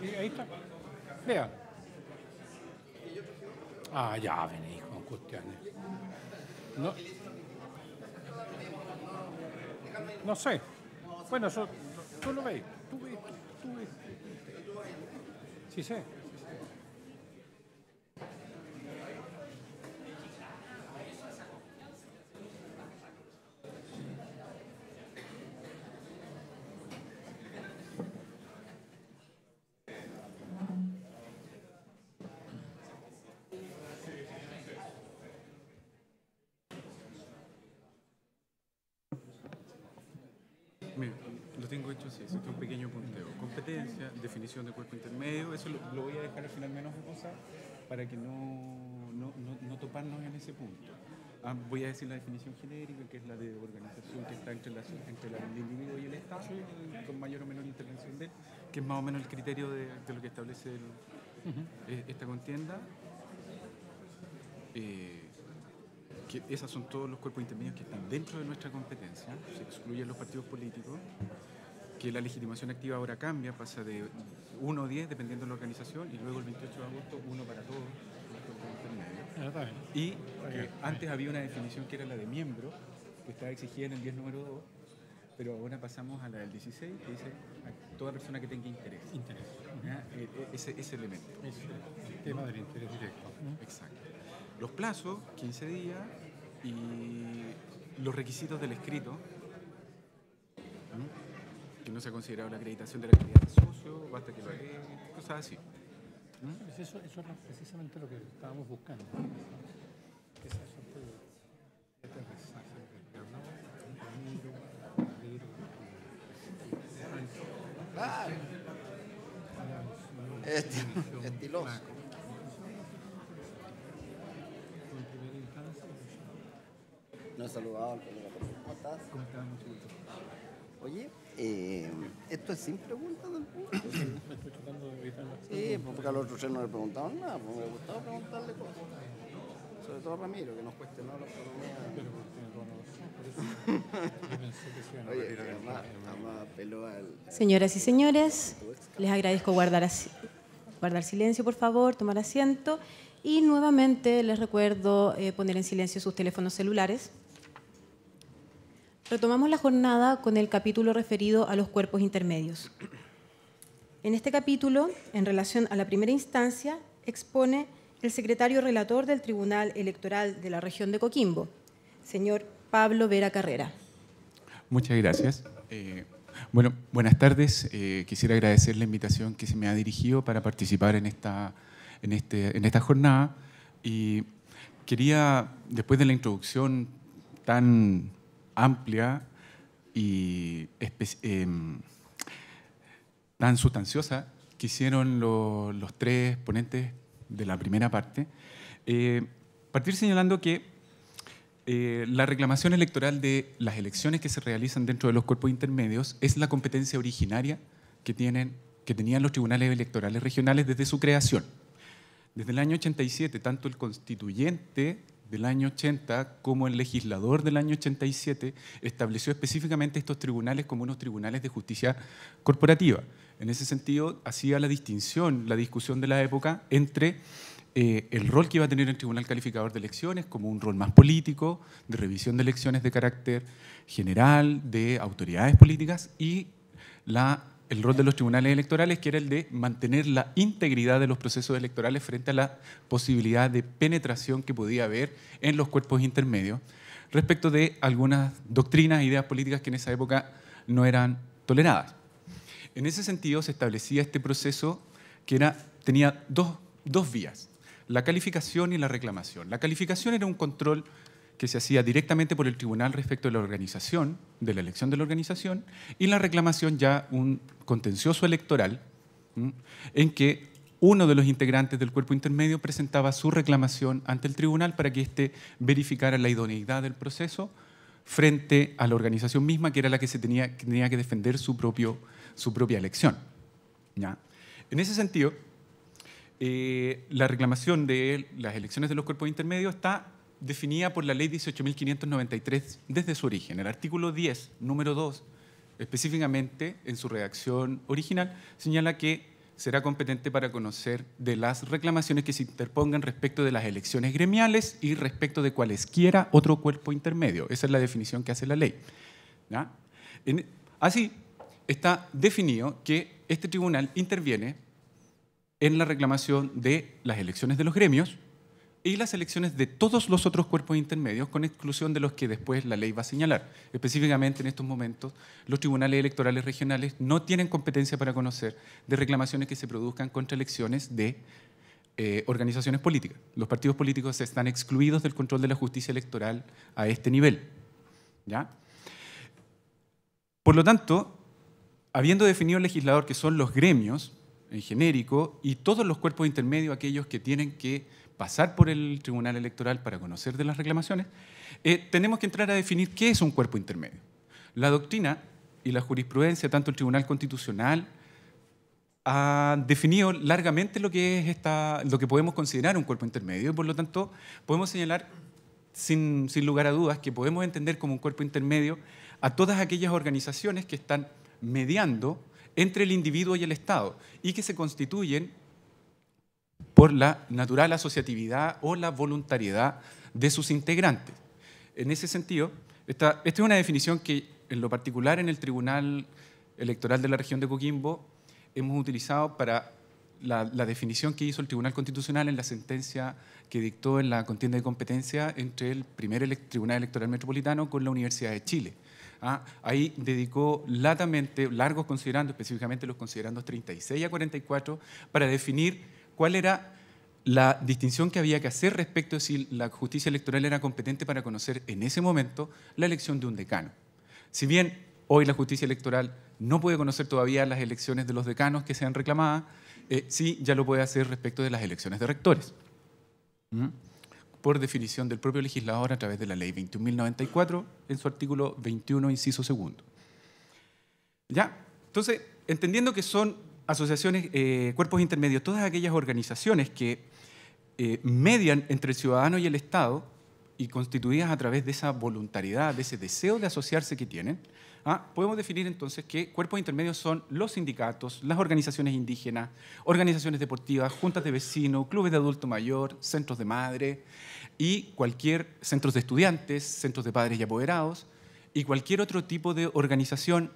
Sí, ahí está. Vea. Ah, ya venís con cuestiones. No, no sé. Bueno, eso, tú lo ves. Tú ves. Sí sé. Mira, lo tengo hecho así, es un pequeño punteo. Competencia, definición de cuerpo intermedio, eso lo voy a dejar al final menos cosa para que no toparnos en ese punto. Voy a decir la definición genérica, que es la de organización que está entre el individuo y el Estado, con mayor o menor intervención de él, que es más o menos el criterio de lo que establece esta contienda. Que esos son todos los cuerpos intermedios que están dentro de nuestra competencia, se excluyen los partidos políticos, que la legitimación activa ahora cambia, pasa de 1 a 10 dependiendo de la organización, y luego el 28 de agosto 1 para todos los cuerpos intermedios. Y antes había una definición que era la de miembro, que estaba exigida en el 10 número 2, pero ahora pasamos a la del 16, que dice a toda persona que tenga interés. Ese elemento. El tema del interés directo. Exacto. Los plazos, 15 días, y los requisitos del escrito, que no se ha considerado la acreditación de la calidad de socio, basta que lo agregue, cosas así. Eso es precisamente lo que estábamos buscando. Claro. Estiloso. No he saludado al colega. ¿Cómo estás? ¿Cómo estás? Mucho gusto. Oye, esto es sin preguntas del público. Me estoy tratando de evitar las Sí, porque a los otros no le preguntaban nada, pues me ha gustado preguntarle cosas. Sobre todo a Ramiro, que nos cuestionó la economía. Pero tiene toda la razón, por eso yo pensé que se iban a Oye, retirar el además apeló al... Señoras y señores, les agradezco guardar silencio, por favor, tomar asiento. Y nuevamente les recuerdo poner en silencio sus teléfonos celulares. Retomamos la jornada con el capítulo referido a los cuerpos intermedios. En este capítulo, en relación a la primera instancia, expone el secretario relator del Tribunal Electoral de la región de Coquimbo, señor Pablo Vera Carrera. Muchas gracias. Bueno, buenas tardes. Quisiera agradecer la invitación que se me ha dirigido para participar en esta jornada. Y quería, después de la introducción tan amplia y tan sustanciosa que hicieron los tres ponentes de la primera parte, partir señalando que la reclamación electoral de las elecciones que se realizan dentro de los cuerpos intermedios es la competencia originaria que tenían los tribunales electorales regionales desde su creación. Desde el año 87, tanto el constituyente del año 80 como el legislador del año 87 estableció específicamente estos tribunales como unos tribunales de justicia corporativa. En ese sentido, hacía la distinción, la discusión de la época entre el rol que iba a tener el Tribunal Calificador de Elecciones como un rol más político, de revisión de elecciones de carácter general, de autoridades políticas, y el rol de los tribunales electorales, que era el de mantener la integridad de los procesos electorales frente a la posibilidad de penetración que podía haber en los cuerpos intermedios respecto de algunas doctrinas e ideas políticas que en esa época no eran toleradas. En ese sentido se establecía este proceso que tenía dos vías, la calificación y la reclamación. La calificación era un control que se hacía directamente por el tribunal respecto de la organización, de la elección de la organización, y la reclamación ya un contencioso electoral, en que uno de los integrantes del cuerpo intermedio presentaba su reclamación ante el tribunal para que éste verificara la idoneidad del proceso frente a la organización misma, que era la que tenía que defender su propia elección. ¿Ya? En ese sentido, la reclamación de las elecciones de los cuerpos intermedios está definida por la Ley 18.593 desde su origen. El artículo 10, número 2, específicamente en su redacción original, señala que será competente para conocer de las reclamaciones que se interpongan respecto de las elecciones gremiales y respecto de cualesquiera otro cuerpo intermedio. Esa es la definición que hace la ley. ¿Ya? Así, está definido que este tribunal interviene en la reclamación de las elecciones de los gremios y las elecciones de todos los otros cuerpos intermedios, con exclusión de los que después la ley va a señalar. Específicamente, en estos momentos, los tribunales electorales regionales no tienen competencia para conocer de reclamaciones que se produzcan contra elecciones de organizaciones políticas. Los partidos políticos están excluidos del control de la justicia electoral a este nivel. ¿Ya? Por lo tanto, habiendo definido el legislador que son los gremios, en genérico, y todos los cuerpos intermedios, aquellos que tienen que pasar por el Tribunal Electoral para conocer de las reclamaciones, tenemos que entrar a definir qué es un cuerpo intermedio. La doctrina y la jurisprudencia, tanto el Tribunal Constitucional, ha definido largamente lo que podemos considerar un cuerpo intermedio, y por lo tanto podemos señalar sin lugar a dudas que podemos entender como un cuerpo intermedio a todas aquellas organizaciones que están mediando entre el individuo y el Estado y que se constituyen por la natural asociatividad o la voluntariedad de sus integrantes. En ese sentido, esta es una definición que, en lo particular, en el Tribunal Electoral de la región de Coquimbo, hemos utilizado para la definición que hizo el Tribunal Constitucional en la sentencia que dictó en la contienda de competencia entre el primer Tribunal Electoral Metropolitano con la Universidad de Chile. Ahí dedicó latamente, largos considerandos, específicamente los considerandos 36 a 44, para definir cuál era la distinción que había que hacer respecto a si la justicia electoral era competente para conocer en ese momento la elección de un decano. Si bien hoy la justicia electoral no puede conocer todavía las elecciones de los decanos que sean reclamadas, sí ya lo puede hacer respecto de las elecciones de rectores. Por definición del propio legislador a través de la ley 21.094 en su artículo 21, inciso segundo. ¿Ya? Entonces, entendiendo que son asociaciones, cuerpos intermedios, todas aquellas organizaciones que median entre el ciudadano y el Estado y constituidas a través de esa voluntariedad, de ese deseo de asociarse que tienen, podemos definir entonces que cuerpos intermedios son los sindicatos, las organizaciones indígenas, organizaciones deportivas, juntas de vecinos, clubes de adulto mayor, centros de madre y centros de estudiantes, centros de padres y apoderados y cualquier otro tipo de organización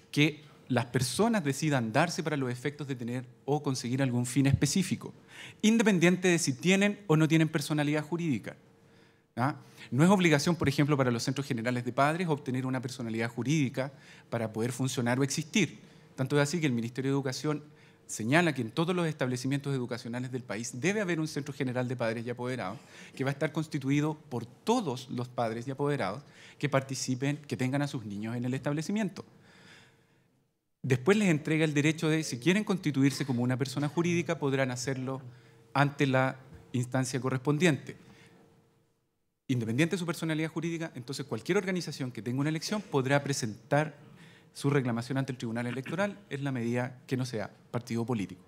que las personas decidan darse para los efectos de tener o conseguir algún fin específico, independiente de si tienen o no tienen personalidad jurídica. No es obligación, por ejemplo, para los centros generales de padres obtener una personalidad jurídica para poder funcionar o existir. Tanto es así que el Ministerio de Educación señala que en todos los establecimientos educacionales del país debe haber un centro general de padres y apoderados que va a estar constituido por todos los padres y apoderados que participen, que tengan a sus niños en el establecimiento. Después les entrega el derecho de, si quieren constituirse como una persona jurídica, podrán hacerlo ante la instancia correspondiente. Independiente de su personalidad jurídica, entonces cualquier organización que tenga una elección podrá presentar su reclamación ante el Tribunal Electoral en la medida que no sea partido político.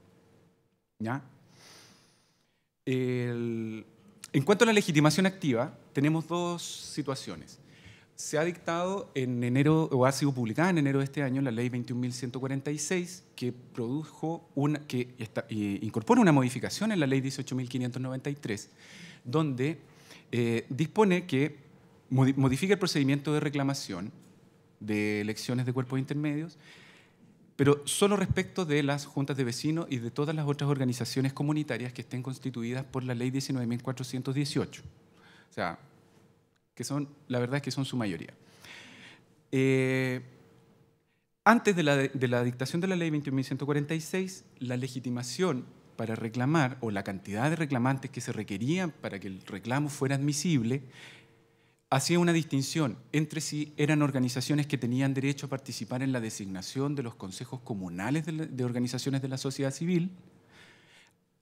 ¿Ya? En cuanto a la legitimación activa, tenemos dos situaciones. Se ha dictado en enero, o ha sido publicada en enero de este año, la Ley 21.146, que incorpora una modificación en la Ley 18.593, donde dispone que modifica el procedimiento de reclamación de elecciones de cuerpos intermedios, pero solo respecto de las juntas de vecinos y de todas las otras organizaciones comunitarias que estén constituidas por la Ley 19.418. O sea, la verdad es que son su mayoría. Antes de la dictación de la Ley 21.146, la legitimación para reclamar, o la cantidad de reclamantes que se requerían para que el reclamo fuera admisible, hacía una distinción entre si eran organizaciones que tenían derecho a participar en la designación de los consejos comunales de organizaciones de la sociedad civil,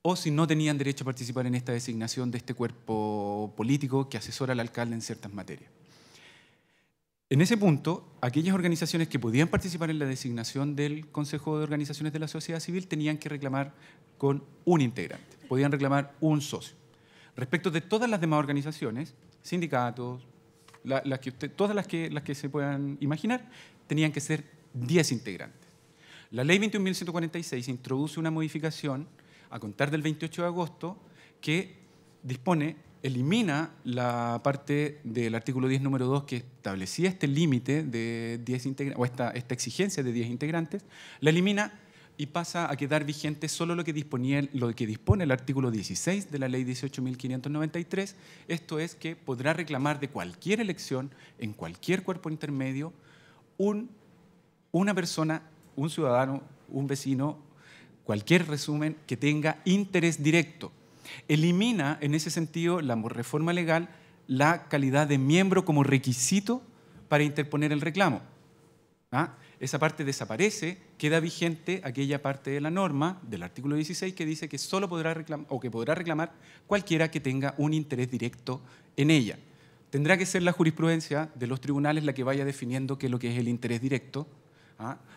o si no tenían derecho a participar en esta designación de este cuerpo político que asesora al alcalde en ciertas materias. En ese punto, aquellas organizaciones que podían participar en la designación del Consejo de Organizaciones de la Sociedad Civil tenían que reclamar con un integrante, podían reclamar un socio. Respecto de todas las demás organizaciones, sindicatos, todas las que se puedan imaginar, tenían que ser 10 integrantes. La ley 21.146 introduce una modificación a contar del 28 de agosto que elimina la parte del artículo 10, número 2, que establecía este límite de 10 integrantes, o esta exigencia de 10 integrantes, la elimina y pasa a quedar vigente solo lo que dispone el artículo 16 de la ley 18.593, esto es que podrá reclamar de cualquier elección, en cualquier cuerpo intermedio, una persona, un ciudadano, un vecino, cualquier resumen que tenga interés directo. Elimina, en ese sentido, la reforma legal, la calidad de miembro como requisito para interponer el reclamo. Esa parte desaparece, queda vigente aquella parte de la norma del artículo 16 que dice que solo podrá reclamar cualquiera que tenga un interés directo en ella. Tendrá que ser la jurisprudencia de los tribunales la que vaya definiendo qué es lo que es el interés directo,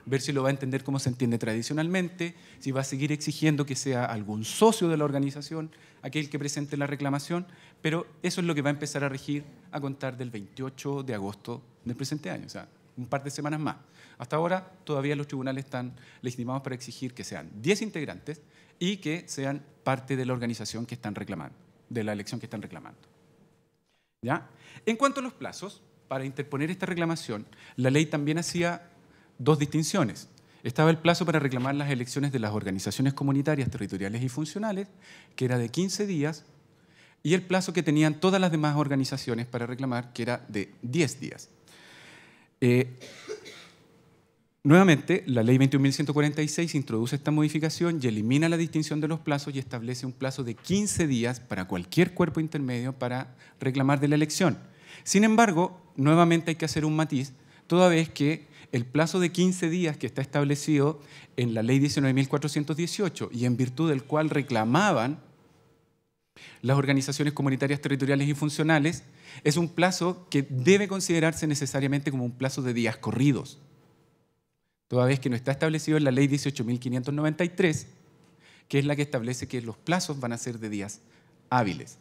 ver si lo va a entender como se entiende tradicionalmente, si va a seguir exigiendo que sea algún socio de la organización aquel que presente la reclamación, pero eso es lo que va a empezar a regir a contar del 28 de agosto del presente año, o sea, un par de semanas más. Hasta ahora todavía los tribunales están legitimados para exigir que sean 10 integrantes y que sean parte de la organización que están reclamando, de la elección que están reclamando. ¿Ya? En cuanto a los plazos, para interponer esta reclamación, la ley también hacía dos distinciones. Estaba el plazo para reclamar las elecciones de las organizaciones comunitarias, territoriales y funcionales, que era de 15 días, y el plazo que tenían todas las demás organizaciones para reclamar, que era de 10 días. Nuevamente, la ley 21.146 introduce esta modificación y elimina la distinción de los plazos y establece un plazo de 15 días para cualquier cuerpo intermedio para reclamar de la elección. Sin embargo, nuevamente hay que hacer un matiz, toda vez que el plazo de 15 días que está establecido en la ley 19.418 y en virtud del cual reclamaban las organizaciones comunitarias, territoriales y funcionales, es un plazo que debe considerarse necesariamente como un plazo de días corridos, toda vez que no está establecido en la ley 18.593, que es la que establece que los plazos van a ser de días hábiles.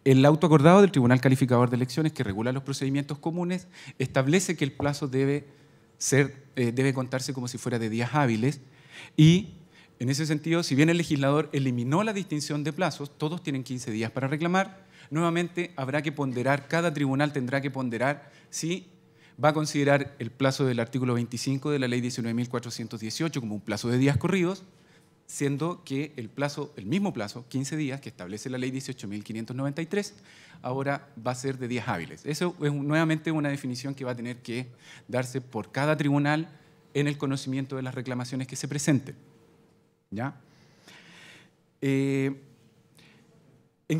El auto acordado del Tribunal Calificador de Elecciones, que regula los procedimientos comunes, establece que el plazo debe contarse como si fuera de días hábiles y, en ese sentido, si bien el legislador eliminó la distinción de plazos, todos tienen 15 días para reclamar, nuevamente habrá que ponderar, cada tribunal tendrá que ponderar si va a considerar el plazo del artículo 25 de la ley 19.418 como un plazo de días corridos, siendo que el mismo plazo, 15 días, que establece la ley 18.593, ahora va a ser de días hábiles. Eso es nuevamente una definición que va a tener que darse por cada tribunal en el conocimiento de las reclamaciones que se presenten. ¿Ya? En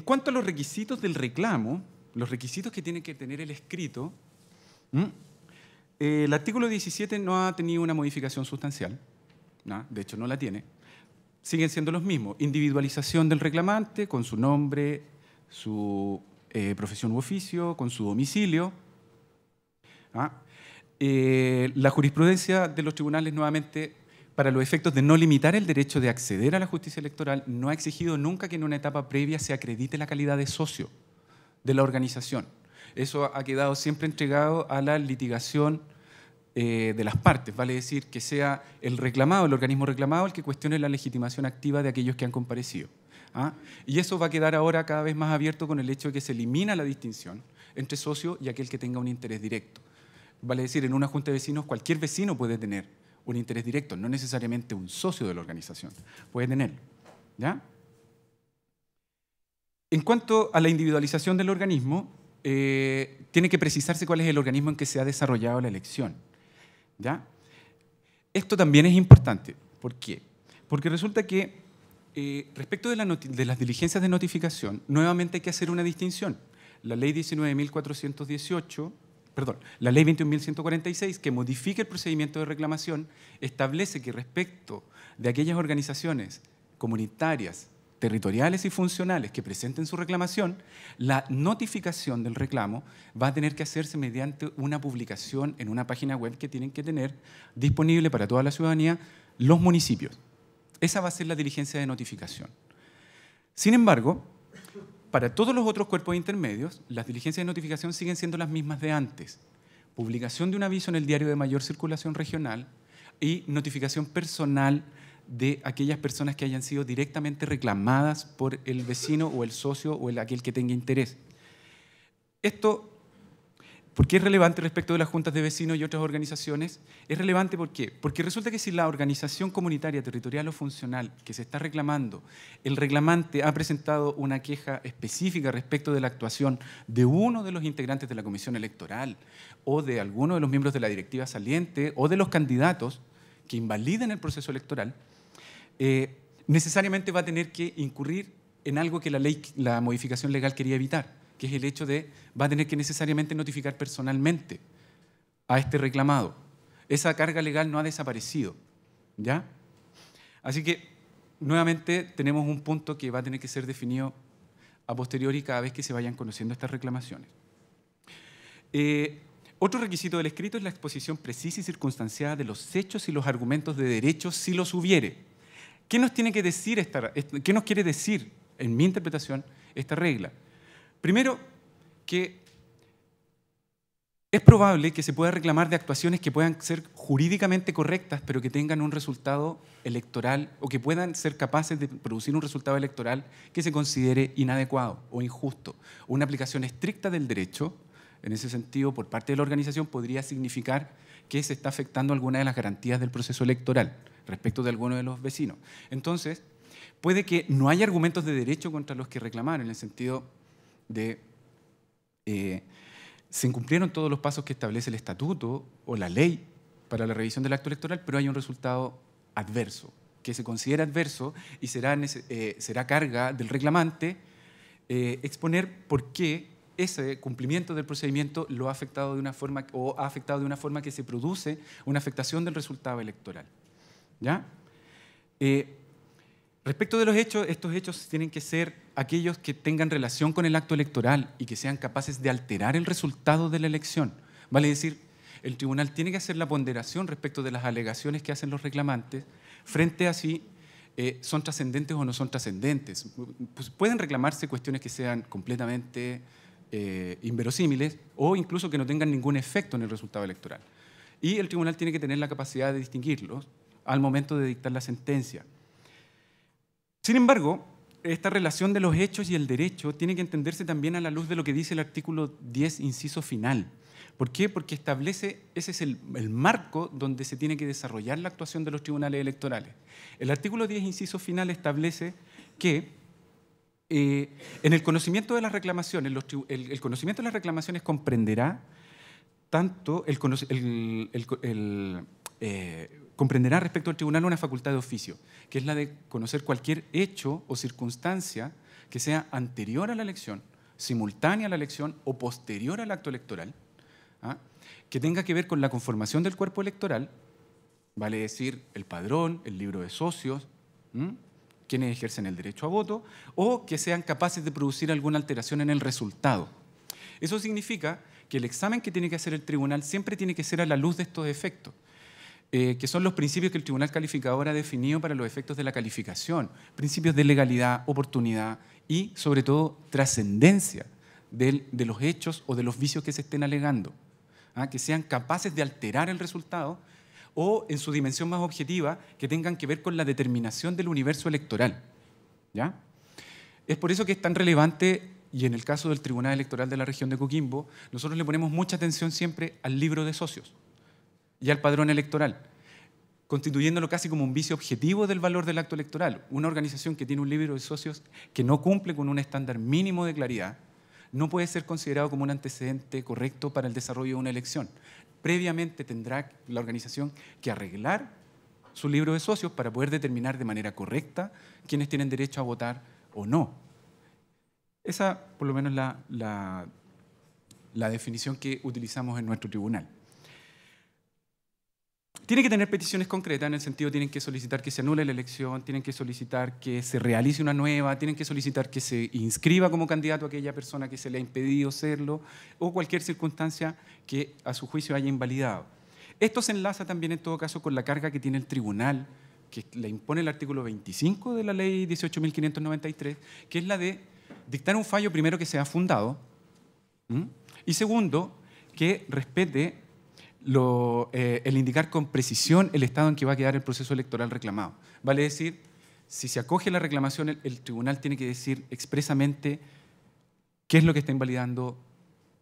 cuanto a los requisitos del reclamo, los requisitos que tiene que tener el escrito, el artículo 17 no ha tenido una modificación sustancial, ¿no? De hecho no la tiene. Siguen siendo los mismos. Individualización del reclamante con su nombre, su profesión u oficio, con su domicilio. La jurisprudencia de los tribunales, nuevamente, para los efectos de no limitar el derecho de acceder a la justicia electoral, no ha exigido nunca que en una etapa previa se acredite la calidad de socio de la organización. Eso ha quedado siempre entregado a la litigación de las partes, vale decir que sea el reclamado, el organismo reclamado, el que cuestione la legitimación activa de aquellos que han comparecido. Y eso va a quedar ahora cada vez más abierto con el hecho de que se elimina la distinción entre socio y aquel que tenga un interés directo. Vale decir, en una junta de vecinos cualquier vecino puede tener un interés directo, no necesariamente un socio de la organización, puede tenerlo. ¿Ya? En cuanto a la individualización del organismo, tiene que precisarse cuál es el organismo en que se ha desarrollado la elección. ¿Ya? Esto también es importante. ¿Por qué? Porque resulta que respecto de las diligencias de notificación, nuevamente hay que hacer una distinción. La ley 19.418, la ley 21.146, que modifica el procedimiento de reclamación, establece que respecto de aquellas organizaciones comunitarias, territoriales y funcionales que presenten su reclamación, la notificación del reclamo va a tener que hacerse mediante una publicación en una página web que tienen que tener disponible para toda la ciudadanía los municipios. Esa va a ser la diligencia de notificación. Sin embargo, para todos los otros cuerpos intermedios, las diligencias de notificación siguen siendo las mismas de antes. Publicación de un aviso en el diario de mayor circulación regional, y notificación personal de aquellas personas que hayan sido directamente reclamadas por el vecino o el socio o aquel que tenga interés. Esto, ¿por qué es relevante respecto de las juntas de vecinos y otras organizaciones? Es relevante ¿por qué? Porque resulta que si la organización comunitaria, territorial o funcional que se está reclamando, el reclamante ha presentado una queja específica respecto de la actuación de uno de los integrantes de la comisión electoral o de alguno de los miembros de la directiva saliente o de los candidatos que invaliden el proceso electoral, necesariamente va a tener que incurrir en algo que la modificación legal quería evitar, que es el hecho de va a tener que necesariamente notificar personalmente a este reclamado. Esa carga legal no ha desaparecido, ¿ya? Así que, nuevamente, tenemos un punto que va a tener que ser definido a posteriori cada vez que se vayan conociendo estas reclamaciones. Otro requisito del escrito es la exposición precisa y circunstanciada de los hechos y los argumentos de derecho si los hubiere. ¿Qué nos tiene que decir qué nos quiere decir, en mi interpretación, esta regla? Primero, que es probable que se pueda reclamar de actuaciones que puedan ser jurídicamente correctas, pero que tengan un resultado electoral o que puedan ser capaces de producir un resultado electoral que se considere inadecuado o injusto. Una aplicación estricta del derecho, en ese sentido, por parte de la organización, podría significar que se está afectando alguna de las garantías del proceso electoral respecto de alguno de los vecinos. Entonces, puede que no haya argumentos de derecho contra los que reclamar, en el sentido de se incumplieron todos los pasos que establece el estatuto o la ley para la revisión del acto electoral, pero hay un resultado adverso, que se considera adverso y será carga del reclamante exponer por qué ese cumplimiento del procedimiento lo ha afectado de una forma o ha afectado de una forma que se produce una afectación del resultado electoral. ¿Ya? Respecto de los hechos, estos hechos tienen que ser aquellos que tengan relación con el acto electoral y que sean capaces de alterar el resultado de la elección. Vale decir, el tribunal tiene que hacer la ponderación respecto de las alegaciones que hacen los reclamantes frente a si son trascendentes o no son trascendentes. Pues pueden reclamarse cuestiones que sean completamente inverosímiles o incluso que no tengan ningún efecto en el resultado electoral. Y el tribunal tiene que tener la capacidad de distinguirlos al momento de dictar la sentencia. Sin embargo, esta relación de los hechos y el derecho tiene que entenderse también a la luz de lo que dice el artículo 10, inciso final. ¿Por qué? Porque establece, ese es el marco donde se tiene que desarrollar la actuación de los tribunales electorales. El artículo 10, inciso final, establece que en el conocimiento de las reclamaciones, el conocimiento de las reclamaciones comprenderá tanto comprenderá respecto al tribunal una facultad de oficio, que es la de conocer cualquier hecho o circunstancia que sea anterior a la elección, simultánea a la elección o posterior al acto electoral, que tenga que ver con la conformación del cuerpo electoral, vale decir el padrón, el libro de socios, quienes ejercen el derecho a voto, o que sean capaces de producir alguna alteración en el resultado. Eso significa que el examen que tiene que hacer el tribunal siempre tiene que ser a la luz de estos efectos, que son los principios que el Tribunal Calificador ha definido para los efectos de la calificación, principios de legalidad, oportunidad y, sobre todo, trascendencia de los hechos o de los vicios que se estén alegando, que sean capaces de alterar el resultado o, en su dimensión más objetiva, que tengan que ver con la determinación del universo electoral. ¿Ya? Es por eso que es tan relevante, y en el caso del Tribunal Electoral de la región de Coquimbo, nosotros le ponemos mucha atención siempre al libro de socios y al padrón electoral, constituyéndolo casi como un vicio objetivo del valor del acto electoral. Una organización que tiene un libro de socios que no cumple con un estándar mínimo de claridad no puede ser considerado como un antecedente correcto para el desarrollo de una elección. Previamente tendrá la organización que arreglar su libro de socios para poder determinar de manera correcta quiénes tienen derecho a votar o no. Esa, por lo menos, la definición que utilizamos en nuestro tribunal. Tiene que tener peticiones concretas, en el sentido tienen que solicitar que se anule la elección, tienen que solicitar que se realice una nueva, tienen que solicitar que se inscriba como candidato a aquella persona que se le ha impedido serlo o cualquier circunstancia que a su juicio haya invalidado. Esto se enlaza también en todo caso con la carga que tiene el tribunal, que le impone el artículo 25 de la ley 18.593, que es la de dictar un fallo primero que sea fundado y segundo que respete el indicar con precisión el estado en que va a quedar el proceso electoral reclamado. Vale decir, si se acoge la reclamación, el tribunal tiene que decir expresamente qué es lo que está invalidando,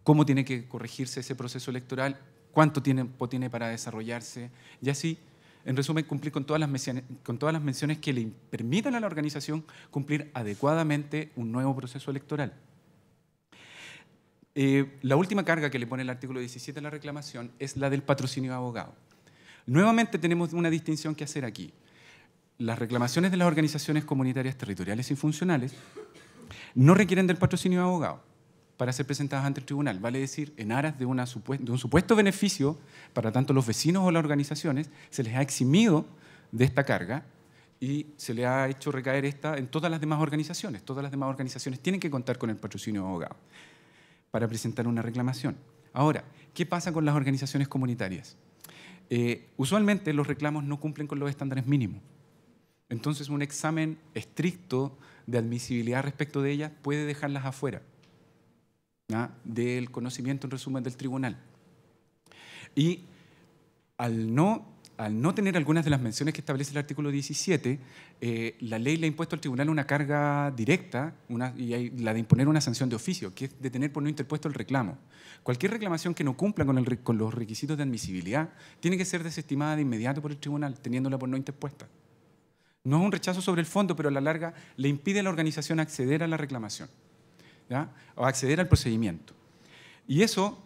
cómo tiene que corregirse ese proceso electoral, cuánto tiempo tiene para desarrollarse, y así, en resumen, cumplir con todas las menciones que le permitan a la organización cumplir adecuadamente un nuevo proceso electoral. La última carga que le pone el artículo 17 a la reclamación es la del patrocinio de abogado. Nuevamente tenemos una distinción que hacer aquí. Las reclamaciones de las organizaciones comunitarias territoriales y funcionales no requieren del patrocinio de abogado para ser presentadas ante el tribunal. Vale decir, en aras de un supuesto beneficio para tanto los vecinos o las organizaciones, se les ha eximido de esta carga y se le ha hecho recaer esta en todas las demás organizaciones. Todas las demás organizaciones tienen que contar con el patrocinio de abogado para presentar una reclamación. Ahora, ¿qué pasa con las organizaciones comunitarias? Usualmente los reclamos no cumplen con los estándares mínimos. Entonces, un examen estricto de admisibilidad respecto de ellas puede dejarlas afuera, ¿no?, del conocimiento, en resumen, del tribunal. Y al no tener algunas de las menciones que establece el artículo 17, la ley le ha impuesto al tribunal una carga directa, y la de imponer una sanción de oficio, que es detener por no interpuesto el reclamo. Cualquier reclamación que no cumpla con los requisitos de admisibilidad tiene que ser desestimada de inmediato por el tribunal, teniéndola por no interpuesta. No es un rechazo sobre el fondo, pero a la larga le impide a la organización acceder a la reclamación, ¿ya?, o acceder al procedimiento. Y eso,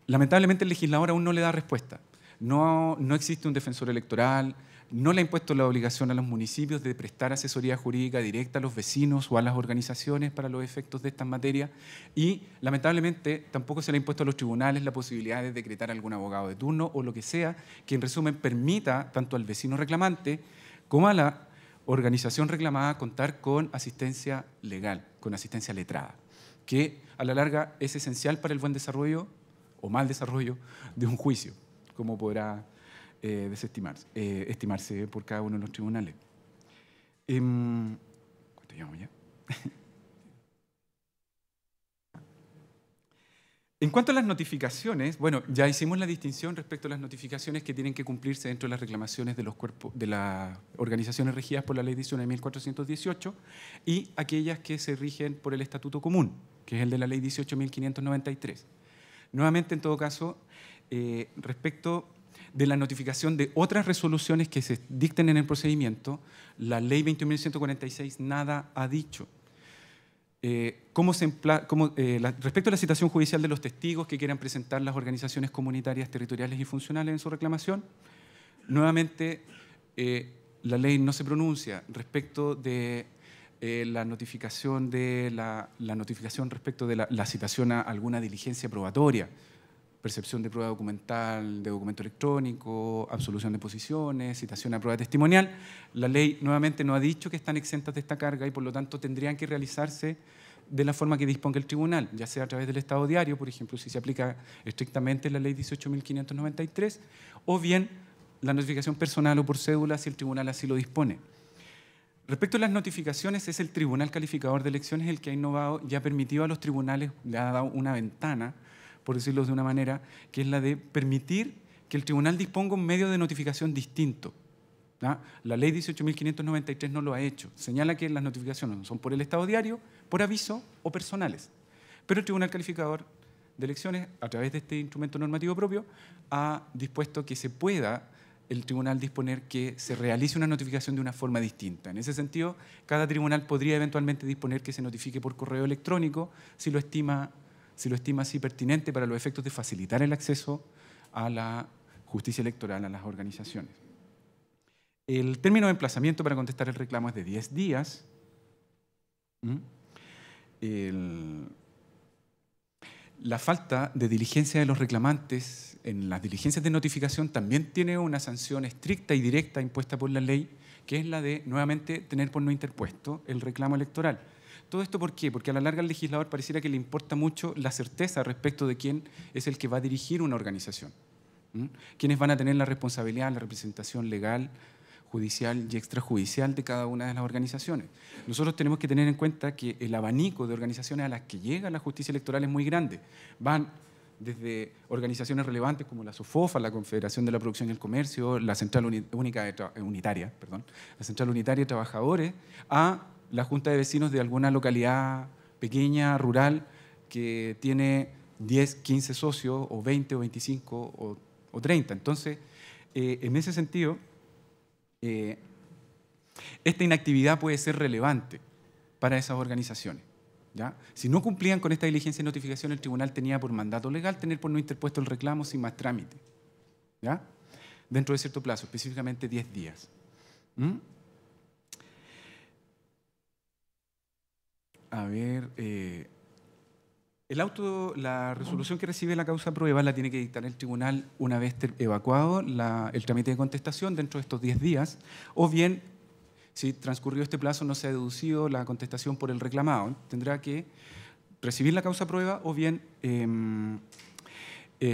lamentablemente, el legislador aún no le da respuesta. No existe un defensor electoral, no le ha impuesto la obligación a los municipios de prestar asesoría jurídica directa a los vecinos o a las organizaciones para los efectos de estas materias, y lamentablemente tampoco se le ha impuesto a los tribunales la posibilidad de decretar algún abogado de turno o lo que sea que en resumen permita tanto al vecino reclamante como a la organización reclamada contar con asistencia legal, con asistencia letrada, que a la larga es esencial para el buen desarrollo o mal desarrollo de un juicio, como podrá estimarse por cada uno de los tribunales. ¿Cuánto llevamos ya? En cuanto a las notificaciones, bueno, ya hicimos la distinción respecto a las notificaciones que tienen que cumplirse dentro de las reclamaciones de los cuerpos de las organizaciones regidas por la Ley 19.418 y aquellas que se rigen por el Estatuto Común, que es el de la Ley 18.593. Nuevamente, en todo caso, respecto de la notificación de otras resoluciones que se dicten en el procedimiento, la Ley 21.146 nada ha dicho. Respecto a la citación judicial de los testigos que quieran presentar las organizaciones comunitarias territoriales y funcionales en su reclamación, nuevamente la ley no se pronuncia respecto de la notificación respecto de la citación a alguna diligencia probatoria, percepción de prueba documental, de documento electrónico, absolución de posiciones, citación a prueba testimonial. La ley nuevamente no ha dicho que están exentas de esta carga y por lo tanto tendrían que realizarse de la forma que disponga el tribunal, ya sea a través del estado diario, por ejemplo, si se aplica estrictamente la ley 18.593, o bien la notificación personal o por cédula si el tribunal así lo dispone. Respecto a las notificaciones, es el Tribunal Calificador de Elecciones el que ha innovado y ha permitido a los tribunales, le ha dado una ventana, por decirlo de una manera, que es la de permitir que el tribunal disponga un medio de notificación distinto, ¿no? La ley 18.593 no lo ha hecho. Señala que las notificaciones son por el estado diario, por aviso o personales. Pero el Tribunal Calificador de Elecciones, a través de este instrumento normativo propio, ha dispuesto que se pueda el tribunal disponer que se realice una notificación de una forma distinta. En ese sentido, cada tribunal podría eventualmente disponer que se notifique por correo electrónico si lo estima así pertinente para los efectos de facilitar el acceso a la justicia electoral a las organizaciones. El término de emplazamiento para contestar el reclamo es de 10 días. La falta de diligencia de los reclamantes en las diligencias de notificación también tiene una sanción estricta y directa impuesta por la ley, que es la de, nuevamente, tener por no interpuesto el reclamo electoral. ¿Todo esto por qué? Porque a la larga al legislador pareciera que le importa mucho la certeza respecto de quién es el que va a dirigir una organización. Quiénes van a tener la responsabilidad, la representación legal, judicial y extrajudicial de cada una de las organizaciones. Nosotros tenemos que tener en cuenta que el abanico de organizaciones a las que llega la justicia electoral es muy grande. Van desde organizaciones relevantes como la SOFOFA, la Confederación de la Producción y el Comercio, la Central Unitaria de Trabajadores, a la Junta de Vecinos de alguna localidad pequeña, rural, que tiene 10, 15 socios, o 20, o 25, o 30. Entonces, en ese sentido, esta inactividad puede ser relevante para esas organizaciones, ¿ya? Si no cumplían con esta diligencia y notificación, el tribunal tenía por mandato legal tener por no interpuesto el reclamo sin más trámite, ¿ya? Dentro de cierto plazo, específicamente 10 días. A ver, la resolución que recibe la causa prueba la tiene que dictar el tribunal una vez evacuado el trámite de contestación dentro de estos 10 días, o bien, si transcurrió este plazo no se ha deducido la contestación por el reclamado, tendrá que recibir la causa prueba o bien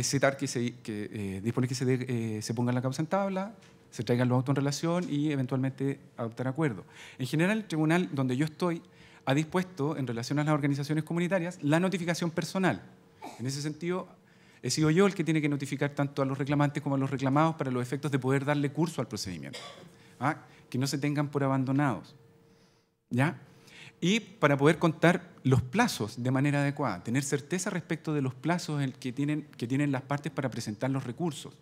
citar disponer que se ponga la causa en tabla, se traigan los autos en relación y eventualmente adoptar acuerdo. En general, el tribunal donde yo estoy ha dispuesto, en relación a las organizaciones comunitarias, la notificación personal. En ese sentido, he sido yo el que tiene que notificar tanto a los reclamantes como a los reclamados para los efectos de poder darle curso al procedimiento. Que no se tengan por abandonados, ¿ya? Y para poder contar los plazos de manera adecuada, tener certeza respecto de los plazos que tienen las partes para presentar los recursos.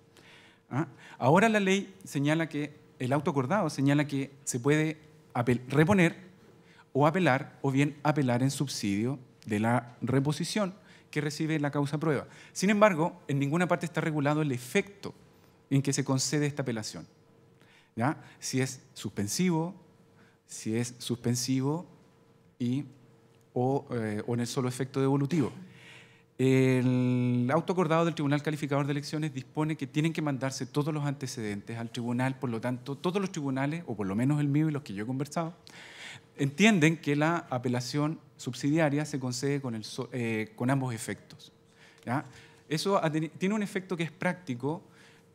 Ahora la ley señala que, el auto acordado señala que se puede reponer o apelar, o bien apelar en subsidio de la reposición que recibe la causa prueba. Sin embargo, en ninguna parte está regulado el efecto en que se concede esta apelación, ¿ya? Si es suspensivo o en el solo efecto devolutivo. El auto acordado del Tribunal Calificador de Elecciones dispone que tienen que mandarse todos los antecedentes al tribunal, por lo tanto, todos los tribunales, o por lo menos el mío y los que yo he conversado, entienden que la apelación subsidiaria se concede con ambos efectos, ¿ya? Eso tiene un efecto que es práctico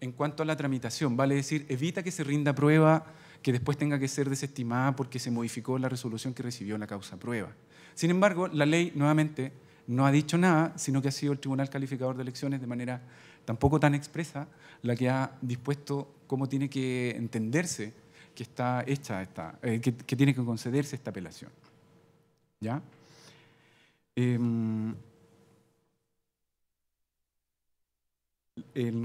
en cuanto a la tramitación, vale decir, evita que se rinda prueba que después tenga que ser desestimada porque se modificó la resolución que recibió la causa prueba. Sin embargo, la ley, nuevamente, no ha dicho nada, sino que ha sido el Tribunal Calificador de Elecciones, de manera tampoco tan expresa, la que ha dispuesto cómo tiene que entenderse que está hecha que tiene que concederse esta apelación, ¿ya? En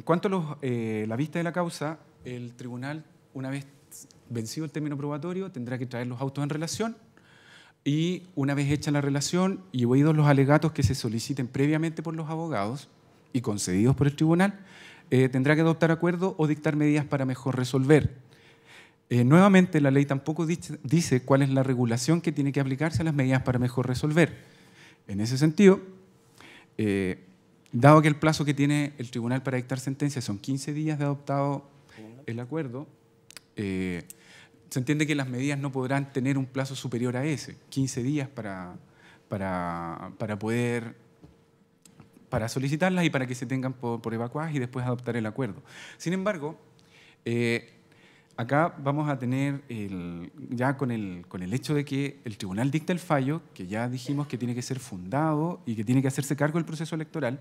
cuanto a la vista de la causa, el tribunal, una vez vencido el término probatorio, tendrá que traer los autos en relación y una vez hecha la relación y oídos los alegatos que se soliciten previamente por los abogados y concedidos por el tribunal, tendrá que adoptar acuerdo o dictar medidas para mejor resolver. Nuevamente, la ley tampoco dice cuál es la regulación que tiene que aplicarse a las medidas para mejor resolver. En ese sentido, dado que el plazo que tiene el tribunal para dictar sentencia son 15 días de adoptado el acuerdo, se entiende que las medidas no podrán tener un plazo superior a ese, 15 días para solicitarlas y para que se tengan por evacuadas y después adoptar el acuerdo. Sin embargo, acá vamos a tener, ya con el hecho de que el tribunal dicta el fallo, que ya dijimos que tiene que ser fundado y que tiene que hacerse cargo del proceso electoral,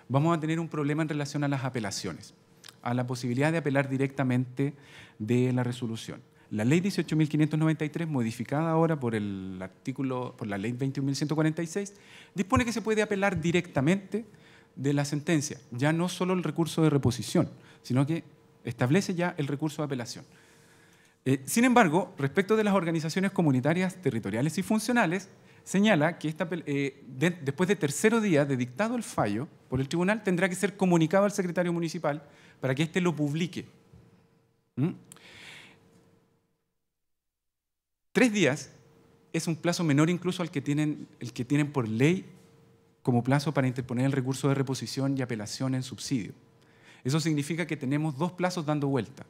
vamos a tener un problema en relación a las apelaciones, a la posibilidad de apelar directamente de la resolución. La ley 18.593, modificada ahora por la ley 21.146, dispone que se puede apelar directamente de la sentencia, ya no solo el recurso de reposición, sino que establece ya el recurso de apelación. Sin embargo, respecto de las organizaciones comunitarias, territoriales y funcionales, señala que después de tercero día de dictado el fallo por el tribunal, tendrá que ser comunicado al secretario municipal para que éste lo publique. 3 días es un plazo menor incluso al que tienen por ley como plazo para interponer el recurso de reposición y apelación en subsidio. Eso significa que tenemos 2 plazos dando vuelta.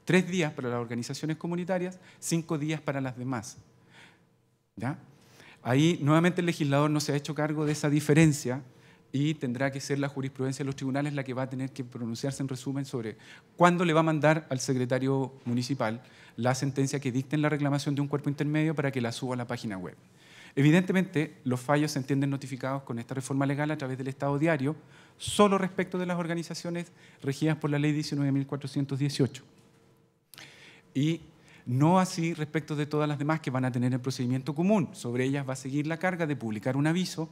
3 días para las organizaciones comunitarias, 5 días para las demás, ¿ya? Ahí nuevamente el legislador no se ha hecho cargo de esa diferencia y tendrá que ser la jurisprudencia de los tribunales la que va a tener que pronunciarse en resumen sobre cuándo le va a mandar al secretario municipal la sentencia que dicte en la reclamación de un cuerpo intermedio para que la suba a la página web. Evidentemente, los fallos se entienden notificados con esta reforma legal a través del Estado diario, solo respecto de las organizaciones regidas por la Ley 19.418. Y no así respecto de todas las demás que van a tener el procedimiento común. Sobre ellas va a seguir la carga de publicar un aviso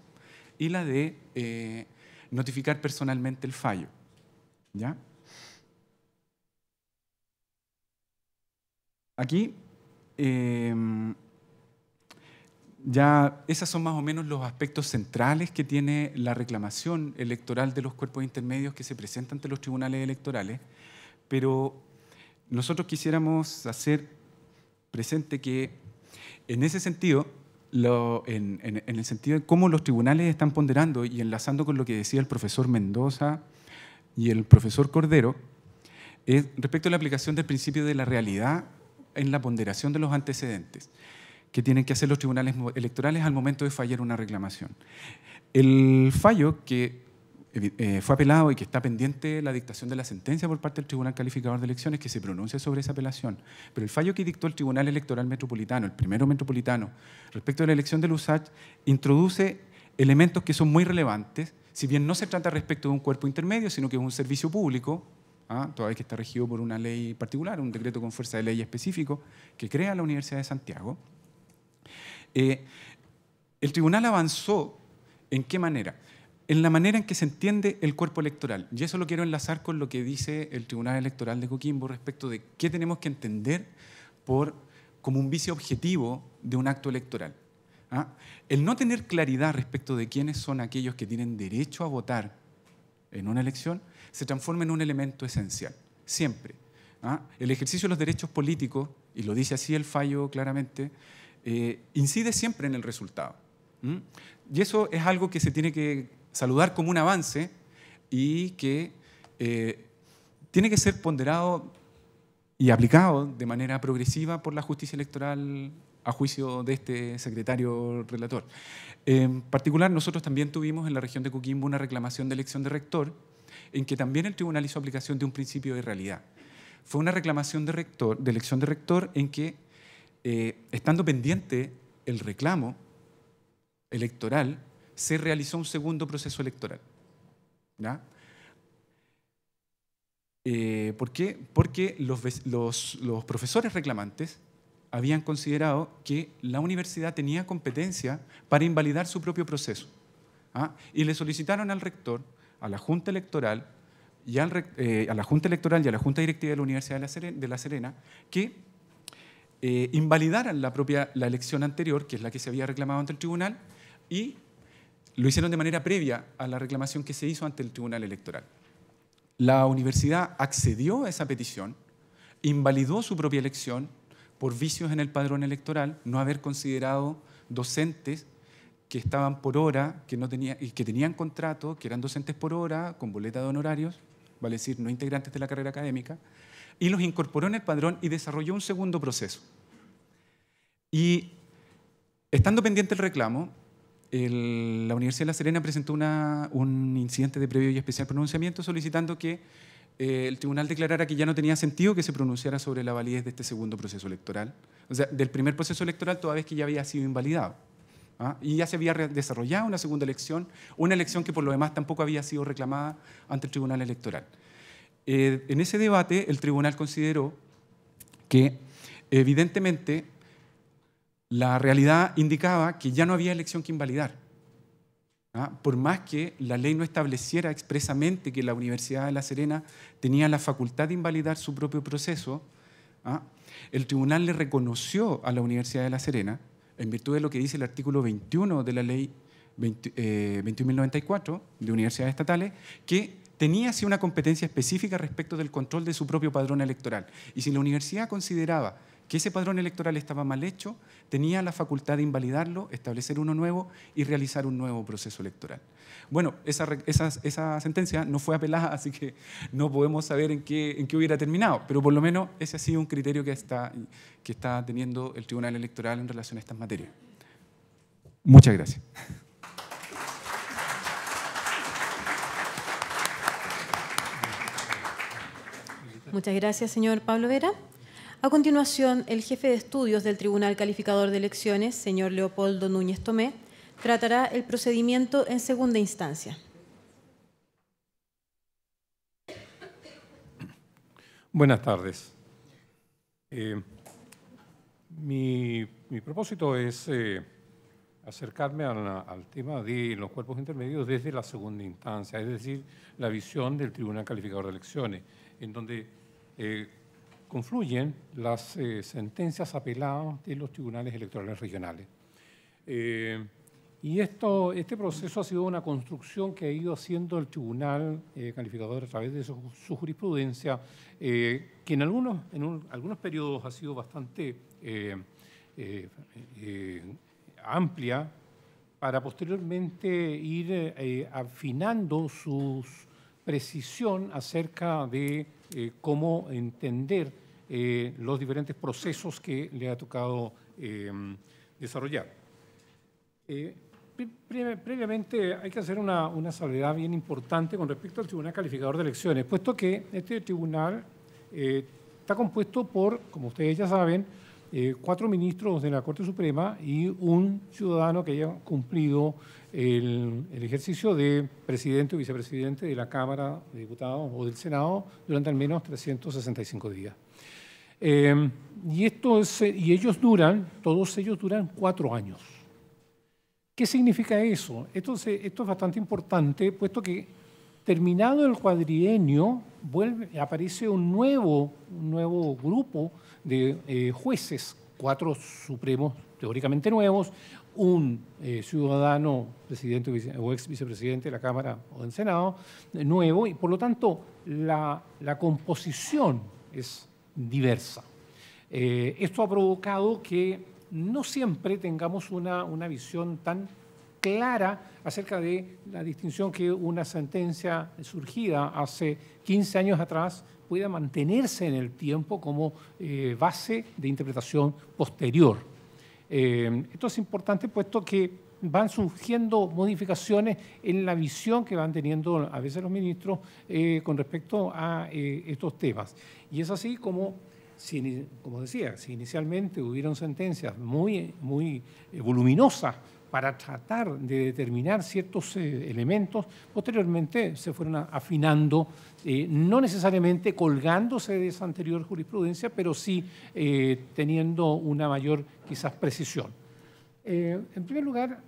y la de notificar personalmente el fallo. ¿Ya? Aquí, ya esos son más o menos los aspectos centrales que tiene la reclamación electoral de los cuerpos intermedios que se presentan ante los tribunales electorales, pero nosotros quisiéramos hacer presente que en ese sentido, en el sentido de cómo los tribunales están ponderando y enlazando con lo que decía el profesor Mendoza y el profesor Cordero, es respecto a la aplicación del principio de la realidad en la ponderación de los antecedentes que tienen que hacer los tribunales electorales al momento de fallar una reclamación. El fallo que fue apelado y que está pendiente la dictación de la sentencia por parte del Tribunal Calificador de Elecciones que se pronuncia sobre esa apelación, pero el fallo que dictó el Tribunal Electoral Metropolitano, el primero metropolitano, respecto a la elección de Lusach, introduce elementos que son muy relevantes, si bien no se trata respecto de un cuerpo intermedio, sino que es un servicio público, toda vez que está regido por una ley particular, un decreto con fuerza de ley específico que crea la Universidad de Santiago. El tribunal avanzó ¿en qué manera? En la manera en que se entiende el cuerpo electoral. Y eso lo quiero enlazar con lo que dice el Tribunal Electoral de Coquimbo respecto de qué tenemos que entender como un vicio objetivo de un acto electoral. El no tener claridad respecto de quiénes son aquellos que tienen derecho a votar en una elección se transforma en un elemento esencial, siempre. El ejercicio de los derechos políticos, y lo dice así el fallo claramente, incide siempre en el resultado. Y eso es algo que se tiene que saludar como un avance y que tiene que ser ponderado y aplicado de manera progresiva por la justicia electoral a juicio de este secretario relator. En particular, nosotros también tuvimos en la región de Coquimbo una reclamación de elección de rector en que también el tribunal hizo aplicación de un principio de realidad. Fue una reclamación de elección de rector en que, estando pendiente el reclamo electoral, se realizó un segundo proceso electoral. ¿Ya? ¿Por qué? Porque los profesores reclamantes habían considerado que la universidad tenía competencia para invalidar su propio proceso. Y le solicitaron al rector, a la Junta Electoral y a la Junta Directiva de la Universidad de La Serena que invalidaran la elección anterior, que es la que se había reclamado ante el tribunal, y lo hicieron de manera previa a la reclamación que se hizo ante el Tribunal Electoral. La universidad accedió a esa petición, invalidó su propia elección por vicios en el padrón electoral, no haber considerado docentes que estaban por hora, que tenían contrato, que eran docentes por hora, con boleta de honorarios, vale decir, no integrantes de la carrera académica, y los incorporó en el padrón y desarrolló un segundo proceso. Y estando pendiente el reclamo, la Universidad de La Serena presentó un incidente de previo y especial pronunciamiento solicitando que el tribunal declarara que ya no tenía sentido que se pronunciara sobre la validez de este segundo proceso electoral, o sea, del primer proceso electoral toda vez que ya había sido invalidado. Y ya se había desarrollado una segunda elección, una elección que por lo demás tampoco había sido reclamada ante el Tribunal Electoral. En ese debate el tribunal consideró que evidentemente la realidad indicaba que ya no había elección que invalidar. Por más que la ley no estableciera expresamente que la Universidad de La Serena tenía la facultad de invalidar su propio proceso, el tribunal le reconoció a la Universidad de La Serena, en virtud de lo que dice el artículo 21 de la ley 21.094 de universidades estatales, que tenía así una competencia específica respecto del control de su propio padrón electoral. Y si la universidad consideraba que ese padrón electoral estaba mal hecho, tenía la facultad de invalidarlo, establecer uno nuevo y realizar un nuevo proceso electoral. Bueno, esa sentencia no fue apelada, así que no podemos saber en qué hubiera terminado, pero por lo menos ese ha sido un criterio que está teniendo el Tribunal Electoral en relación a estas materias. Muchas gracias. Muchas gracias, señor Pablo Vera. A continuación, el jefe de estudios del Tribunal Calificador de Elecciones, señor Leopoldo Núñez Tomé, tratará el procedimiento en segunda instancia. Buenas tardes. Mi propósito es acercarme al tema de los cuerpos intermedios desde la segunda instancia, es decir, la visión del Tribunal Calificador de Elecciones, en donde confluyen las sentencias apeladas de los tribunales electorales regionales. Y este proceso ha sido una construcción que ha ido haciendo el Tribunal Calificador a través de su jurisprudencia, que en algunos periodos ha sido bastante amplia, para posteriormente ir afinando su precisión acerca de cómo entender los diferentes procesos que le ha tocado desarrollar. Previamente hay que hacer una salvedad bien importante con respecto al Tribunal Calificador de Elecciones, puesto que este tribunal está compuesto por, como ustedes ya saben, 4 ministros de la Corte Suprema y un ciudadano que haya cumplido el ejercicio de presidente o vicepresidente de la Cámara de Diputados o del Senado durante al menos 365 días. Y ellos todos ellos duran 4 años. ¿Qué significa eso? Esto es bastante importante, puesto que terminado el cuadrienio aparece un nuevo grupo de jueces, 4 supremos teóricamente nuevos, un ciudadano presidente o ex vicepresidente de la Cámara o del Senado nuevo, y por lo tanto la composición es diversa. Esto ha provocado que no siempre tengamos una visión tan clara acerca de la distinción que una sentencia surgida hace 15 años atrás pueda mantenerse en el tiempo como base de interpretación posterior. Esto es importante puesto que van surgiendo modificaciones en la visión que van teniendo a veces los ministros con respecto a estos temas. Y es así como decía, si inicialmente hubieron sentencias muy voluminosas para tratar de determinar ciertos elementos, posteriormente se fueron afinando, no necesariamente colgándose de esa anterior jurisprudencia, pero sí teniendo una mayor quizás precisión. En primer lugar,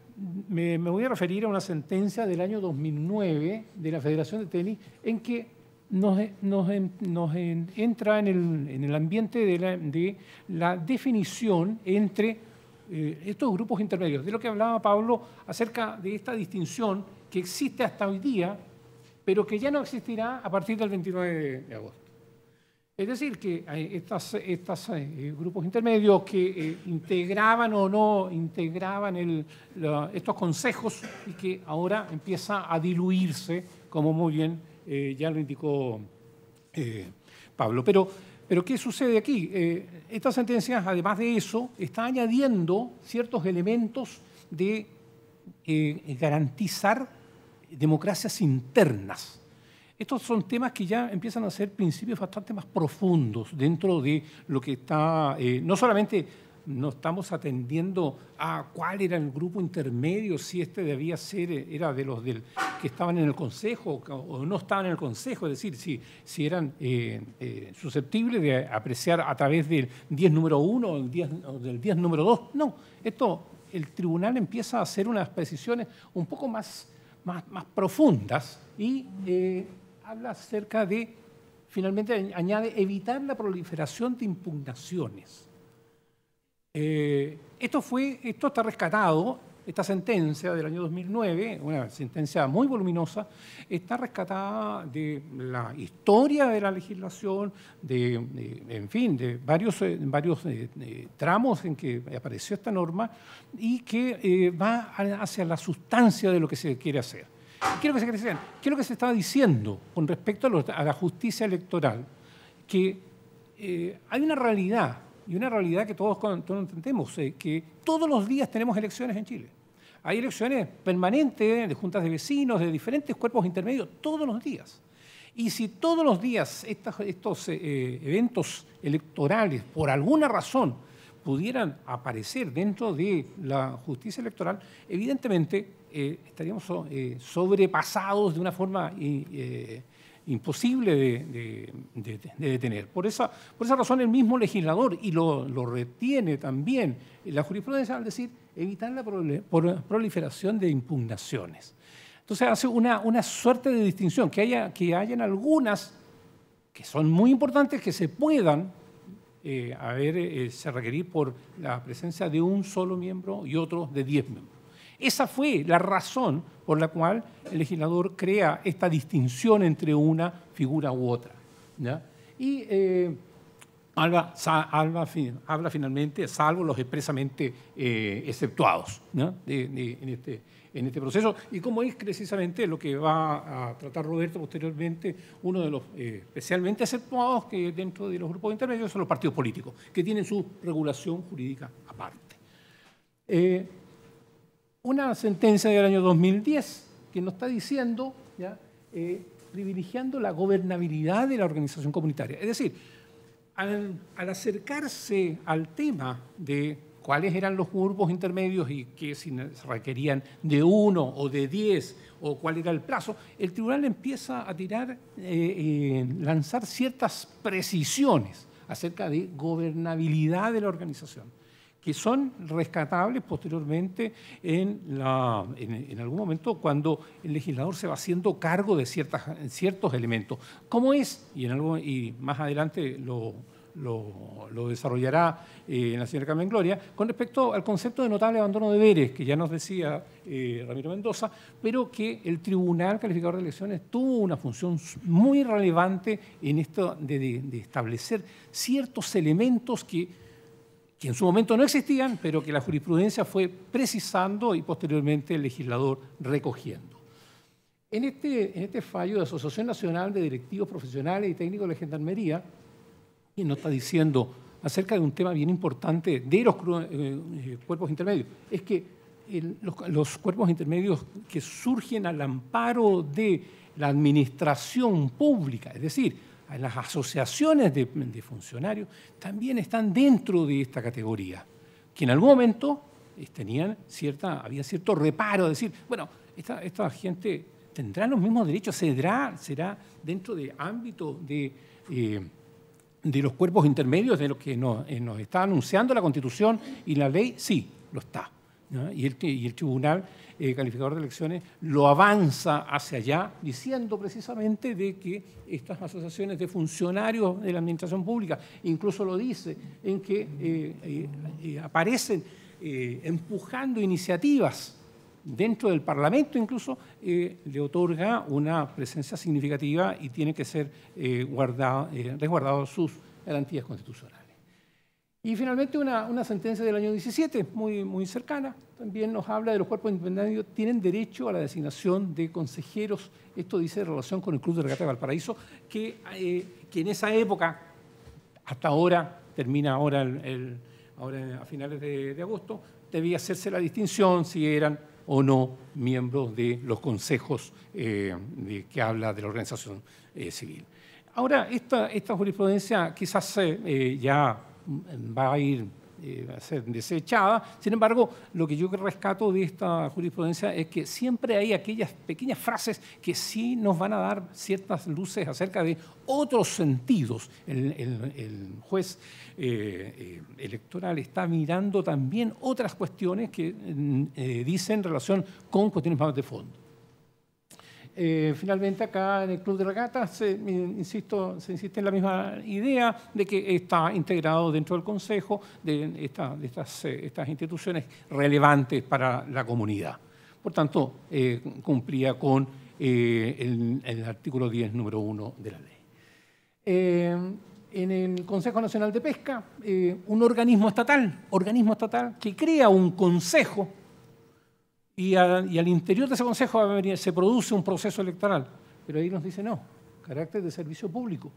me voy a referir a una sentencia del año 2009 de la Federación de Tenis en que nos entra en el ambiente de la definición entre estos grupos intermedios, de lo que hablaba Pablo acerca de esta distinción que existe hasta hoy día, pero que ya no existirá a partir del 29 de agosto. Es decir, que estos grupos intermedios que integraban o no integraban estos consejos y que ahora empieza a diluirse, como muy bien ya lo indicó Pablo. Pero ¿qué sucede aquí? Esta sentencia, además de eso, está añadiendo ciertos elementos de garantizar democracias internas. Estos son temas que ya empiezan a ser principios bastante más profundos dentro de lo que está, no solamente no estamos atendiendo a cuál era el grupo intermedio, si debía ser, era de los que estaban en el Consejo o no estaban en el Consejo, es decir, si eran susceptibles de apreciar a través del 10 número 1 o del 10 número 2. No, el tribunal empieza a hacer unas precisiones un poco más profundas y habla acerca de, finalmente añade, evitar la proliferación de impugnaciones. Esto está rescatado, esta sentencia del año 2009, una sentencia muy voluminosa, está rescatada de la historia de la legislación, en fin, de varios tramos en que apareció esta norma y que va hacia la sustancia de lo que se quiere hacer. ¿Qué es lo que se estaba diciendo con respecto a la justicia electoral? Que hay una realidad, y una realidad que todos entendemos, que todos los días tenemos elecciones en Chile. Hay elecciones permanentes de juntas de vecinos, de diferentes cuerpos intermedios, todos los días. Y si todos los días estos eventos electorales, por alguna razón, pudieran aparecer dentro de la justicia electoral, evidentemente estaríamos sobrepasados de una forma imposible de detener. Por esa razón el mismo legislador, y lo retiene también la jurisprudencia, al decir evitar la proliferación de impugnaciones. Entonces hace una suerte de distinción, que hayan algunas que son muy importantes, que se puedan se requerir por la presencia de un solo miembro y otros de 10 miembros. Esa fue la razón por la cual el legislador crea esta distinción entre una figura u otra, ¿ya? Y habla finalmente, salvo los expresamente exceptuados, ¿no? en este proceso, y como es precisamente lo que va a tratar Roberto posteriormente, uno de los especialmente exceptuados que dentro de los grupos intermedios son los partidos políticos, que tienen su regulación jurídica aparte. Una sentencia del año 2010 que nos está diciendo, ¿ya? Privilegiando la gobernabilidad de la organización comunitaria. Es decir, al acercarse al tema de cuáles eran los grupos intermedios y que si se requerían de 1 o de 10 o cuál era el plazo, el tribunal empieza a lanzar ciertas precisiones acerca de gobernabilidad de la organización, que son rescatables posteriormente en algún momento cuando el legislador se va haciendo cargo de ciertos elementos. ¿Cómo es? Y más adelante lo desarrollará la señora Carmen Gloria, con respecto al concepto de notable abandono de deberes, que ya nos decía Ramiro Mendoza, pero que el Tribunal Calificador de Elecciones tuvo una función muy relevante en esto de establecer ciertos elementos que en su momento no existían, pero que la jurisprudencia fue precisando y posteriormente el legislador recogiendo. En este fallo de Asociación Nacional de Directivos Profesionales y Técnicos de la Gendarmería, y nos está diciendo acerca de un tema bien importante de los cuerpos intermedios, es que los cuerpos intermedios que surgen al amparo de la administración pública, es decir, las asociaciones de funcionarios, también están dentro de esta categoría, que en algún momento había cierto reparo, de decir, bueno, esta gente tendrá los mismos derechos, será dentro de ámbito de los cuerpos intermedios de lo que nos está anunciando la Constitución y la ley. Sí, lo está, ¿no? Y el Tribunal Calificador de Elecciones lo avanza hacia allá, diciendo precisamente de que estas asociaciones de funcionarios de la administración pública, incluso lo dice, en que aparecen empujando iniciativas dentro del Parlamento, incluso le otorga una presencia significativa y tiene que ser resguardado sus garantías constitucionales. Y finalmente una sentencia del año 17, muy cercana, también nos habla de los cuerpos intermedios tienen derecho a la designación de consejeros. Esto dice en relación con el Club de Regata de Valparaíso, que en esa época, hasta ahora, termina ahora a finales de agosto, debía hacerse la distinción si eran o no miembros de los consejos que habla de la organización civil. Ahora, esta jurisprudencia quizás ya va a ser desechada. Sin embargo, lo que yo rescato de esta jurisprudencia es que siempre hay aquellas pequeñas frases que sí nos van a dar ciertas luces acerca de otros sentidos. El juez electoral está mirando también otras cuestiones que dicen en relación con cuestiones más de fondo. Finalmente, acá en el Club de Regatas se insiste en la misma idea de que está integrado dentro del Consejo de estas instituciones relevantes para la comunidad. Por tanto, cumplía con el artículo 10, número 1 de la ley. En el Consejo Nacional de Pesca, un organismo estatal que crea un consejo, y al interior de ese consejo se produce un proceso electoral. Pero ahí nos dice no, carácter de servicio público.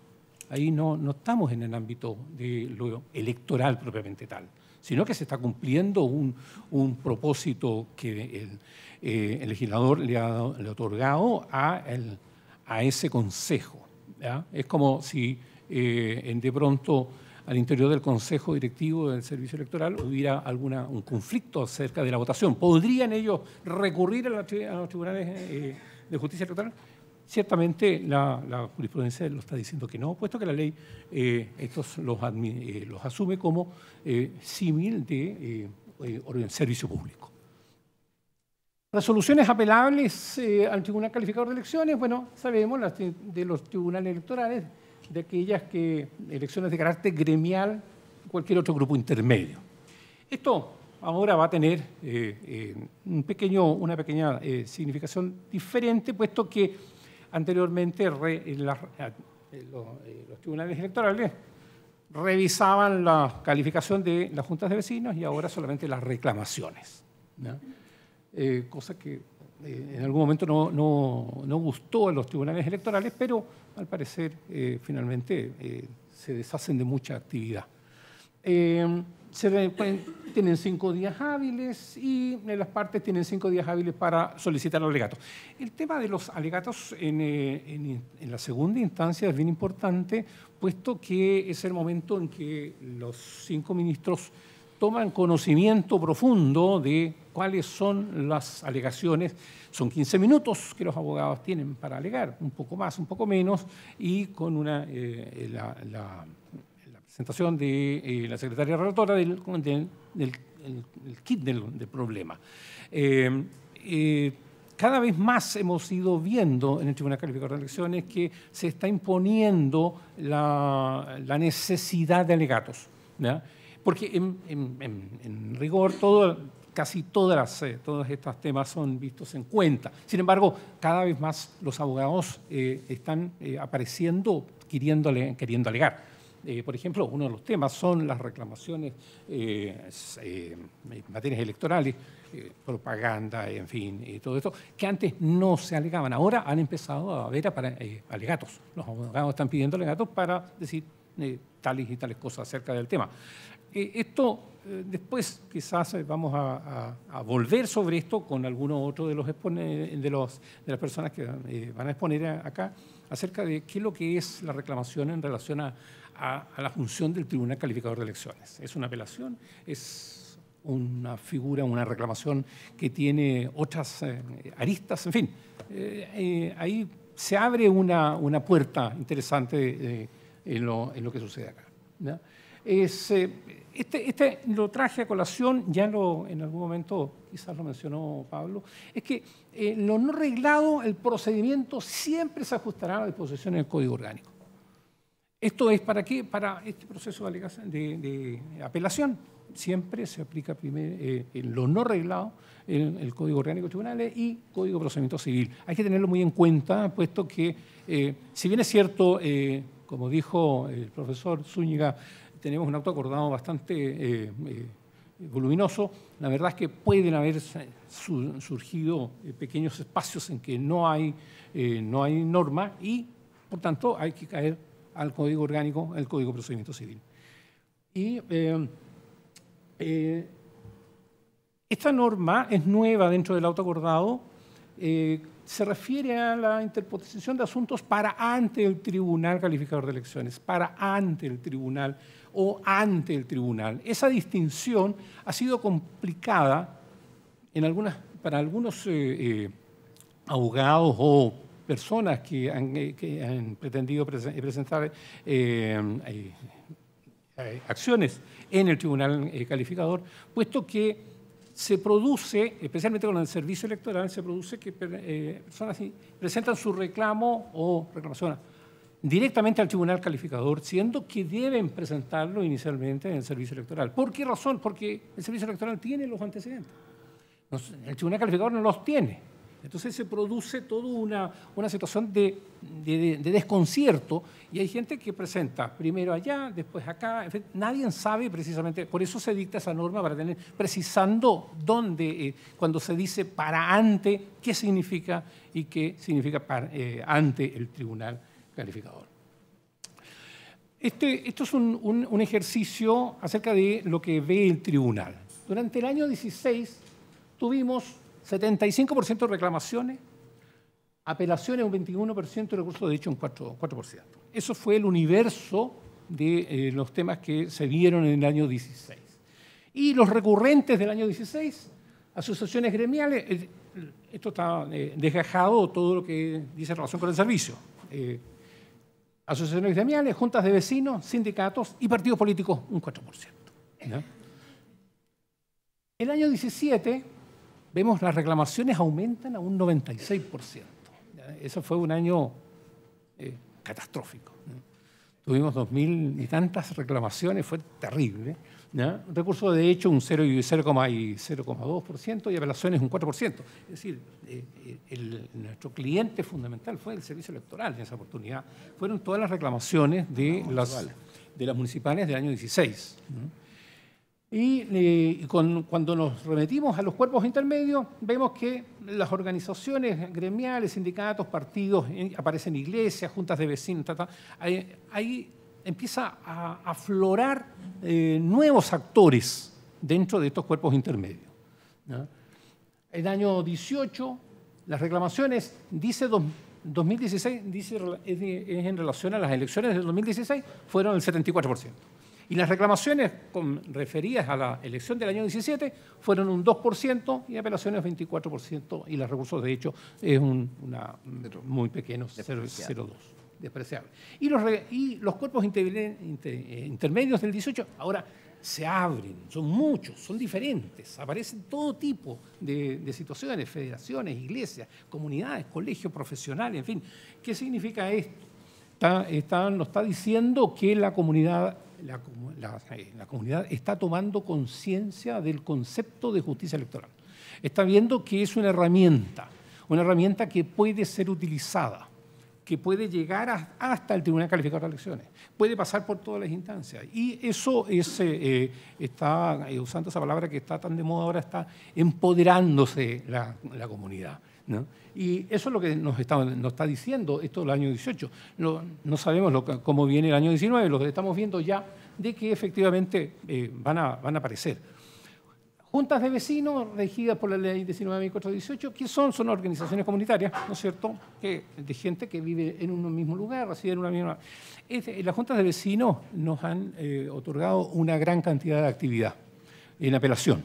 Ahí no estamos en el ámbito de lo electoral propiamente tal, sino que se está cumpliendo un propósito que el legislador le ha otorgado a ese consejo. ¿ya? Es como si de pronto al interior del Consejo Directivo del Servicio Electoral hubiera un conflicto acerca de la votación. ¿Podrían ellos recurrir a los tribunales de justicia electoral? Ciertamente la jurisprudencia lo está diciendo que no, puesto que la ley estos los asume como símil de servicio público. Resoluciones apelables al Tribunal Calificador de Elecciones, bueno, sabemos de los tribunales electorales, de aquellas elecciones de carácter gremial, cualquier otro grupo intermedio. Esto ahora va a tener una pequeña significación diferente, puesto que anteriormente los tribunales electorales revisaban la calificación de las juntas de vecinos y ahora solamente las reclamaciones, ¿no? Cosa que en algún momento no gustó a los tribunales electorales, pero al parecer finalmente se deshacen de mucha actividad. Tienen 5 días hábiles y las partes tienen 5 días hábiles para solicitar alegatos. El tema de los alegatos en la segunda instancia es bien importante, puesto que es el momento en que los 5 ministros toman conocimiento profundo de cuáles son las alegaciones. Son 15 minutos que los abogados tienen para alegar, un poco más, un poco menos, y con la presentación de la secretaria relatora del kit del problema. Cada vez más hemos ido viendo en el Tribunal Calificador de Elecciones que se está imponiendo la necesidad de alegatos, ¿ya? Porque en rigor casi todos estos temas son vistos en cuenta. Sin embargo, cada vez más los abogados están apareciendo queriendo alegar. Por ejemplo, uno de los temas son las reclamaciones en materias electorales, propaganda, en fin, todo esto, que antes no se alegaban. Ahora han empezado a haber alegatos. Los abogados están pidiendo alegatos para decir tales y tales cosas acerca del tema. Esto después quizás vamos a volver sobre esto con alguno otro de las personas que van a exponer acá acerca de qué es lo que es la reclamación en relación a la función del Tribunal Calificador de Elecciones. ¿Es una apelación? ¿Es una figura, una reclamación que tiene otras aristas? En fin, ahí se abre una puerta interesante en lo que sucede acá, ¿no? Lo traje a colación, ya en algún momento quizás lo mencionó Pablo, es que lo no reglado, el procedimiento siempre se ajustará a la disposición del Código Orgánico. ¿Esto es para qué? Para este proceso de apelación. Siempre se aplica primero en lo no reglado el Código Orgánico de Tribunales y Código de Procedimiento Civil. Hay que tenerlo muy en cuenta, puesto que, si bien es cierto, como dijo el profesor Zúñiga, tenemos un auto acordado bastante voluminoso, la verdad es que pueden haber surgido pequeños espacios en que no hay norma y, por tanto, hay que caer al Código Orgánico, al Código de Procedimiento Civil. Y esta norma es nueva dentro del auto acordado, se refiere a la interposición de asuntos para ante el Tribunal Calificador de Elecciones, para ante el Tribunal o ante el Tribunal. Esa distinción ha sido complicada para algunos abogados o personas que han pretendido presentar acciones en el Tribunal Calificador, puesto que se produce, especialmente con el servicio electoral, se produce que personas presentan su reclamo o reclamación directamente al Tribunal Calificador, siendo que deben presentarlo inicialmente en el servicio electoral. ¿Por qué razón? Porque el servicio electoral tiene los antecedentes. El Tribunal Calificador no los tiene. Entonces se produce toda una situación de desconcierto y hay gente que presenta primero allá, después acá. En fin, nadie sabe precisamente, por eso se dicta esa norma para tener precisando dónde, cuando se dice para ante, qué significa y qué significa para, ante el Tribunal Calificador. Esto es un ejercicio acerca de lo que ve el tribunal. Durante el año 16 tuvimos 75% de reclamaciones, apelaciones un 21% y recursos de hecho un 4%. Eso fue el universo de los temas que se vieron en el año 16. Y los recurrentes del año 16, asociaciones gremiales, esto está desgajado todo lo que dice en relación con el servicio. Asociaciones gremiales, juntas de vecinos, sindicatos y partidos políticos, un 4%. ¿Ya? El año 17, vemos las reclamaciones aumentan a un 96%. ¿Ya? Eso fue un año catastrófico. ¿Ya? Tuvimos 2000 y tantas reclamaciones, fue terrible. ¿Ya? Recursos de hecho un 0,2% y apelaciones un 4%. Es decir, nuestro cliente fundamental fue el servicio electoral en esa oportunidad. Fueron todas las reclamaciones de las municipales del año 16. ¿No? Y cuando nos remitimos a los cuerpos intermedios, vemos que las organizaciones gremiales, sindicatos, partidos, aparecen iglesias, juntas de vecinos, ahí empieza a aflorar nuevos actores dentro de estos cuerpos intermedios. ¿No? El año 18, las reclamaciones, dice 2016, es en relación a las elecciones del 2016, fueron el 74%. Y las reclamaciones referidas a la elección del año 17 fueron un 2% y apelaciones 24%, y los recursos de hecho es muy pequeño, 0,02%. Despreciable. Y los cuerpos intermedios del 18 ahora se abren, son muchos, son diferentes, aparecen todo tipo de situaciones, federaciones, iglesias, comunidades, colegios profesionales, en fin. ¿Qué significa esto? Nos está diciendo que la comunidad está tomando conciencia del concepto de justicia electoral. Está viendo que es una herramienta que puede ser utilizada, que puede llegar hasta el Tribunal Calificador de Elecciones, puede pasar por todas las instancias. Y eso está, usando esa palabra que está tan de moda ahora, está empoderándose la comunidad, ¿no? Y eso es lo que nos está diciendo esto del año 18. No sabemos cómo viene el año 19, lo que estamos viendo ya de que efectivamente van a aparecer. Juntas de vecinos regidas por la ley 19.418, ¿qué son? Son organizaciones comunitarias, ¿no es cierto?, de gente que vive en un mismo lugar, reside en una misma... Las juntas de vecinos nos han otorgado una gran cantidad de actividad en apelación.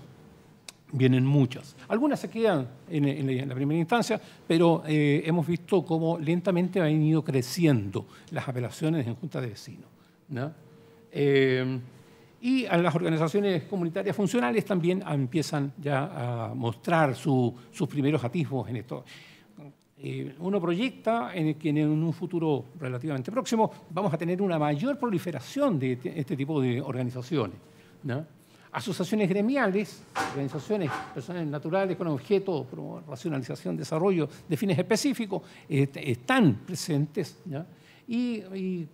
Vienen muchas. Algunas se quedan en la primera instancia, pero hemos visto cómo lentamente han ido creciendo las apelaciones en juntas de vecinos, ¿no? Y a las organizaciones comunitarias funcionales también empiezan ya a mostrar sus primeros atisbos en esto. Uno proyecta que en un futuro relativamente próximo vamos a tener una mayor proliferación de este tipo de organizaciones, ¿no? Asociaciones gremiales, organizaciones personales naturales con objeto de racionalización, desarrollo de fines específicos, están presentes, ¿ya? Y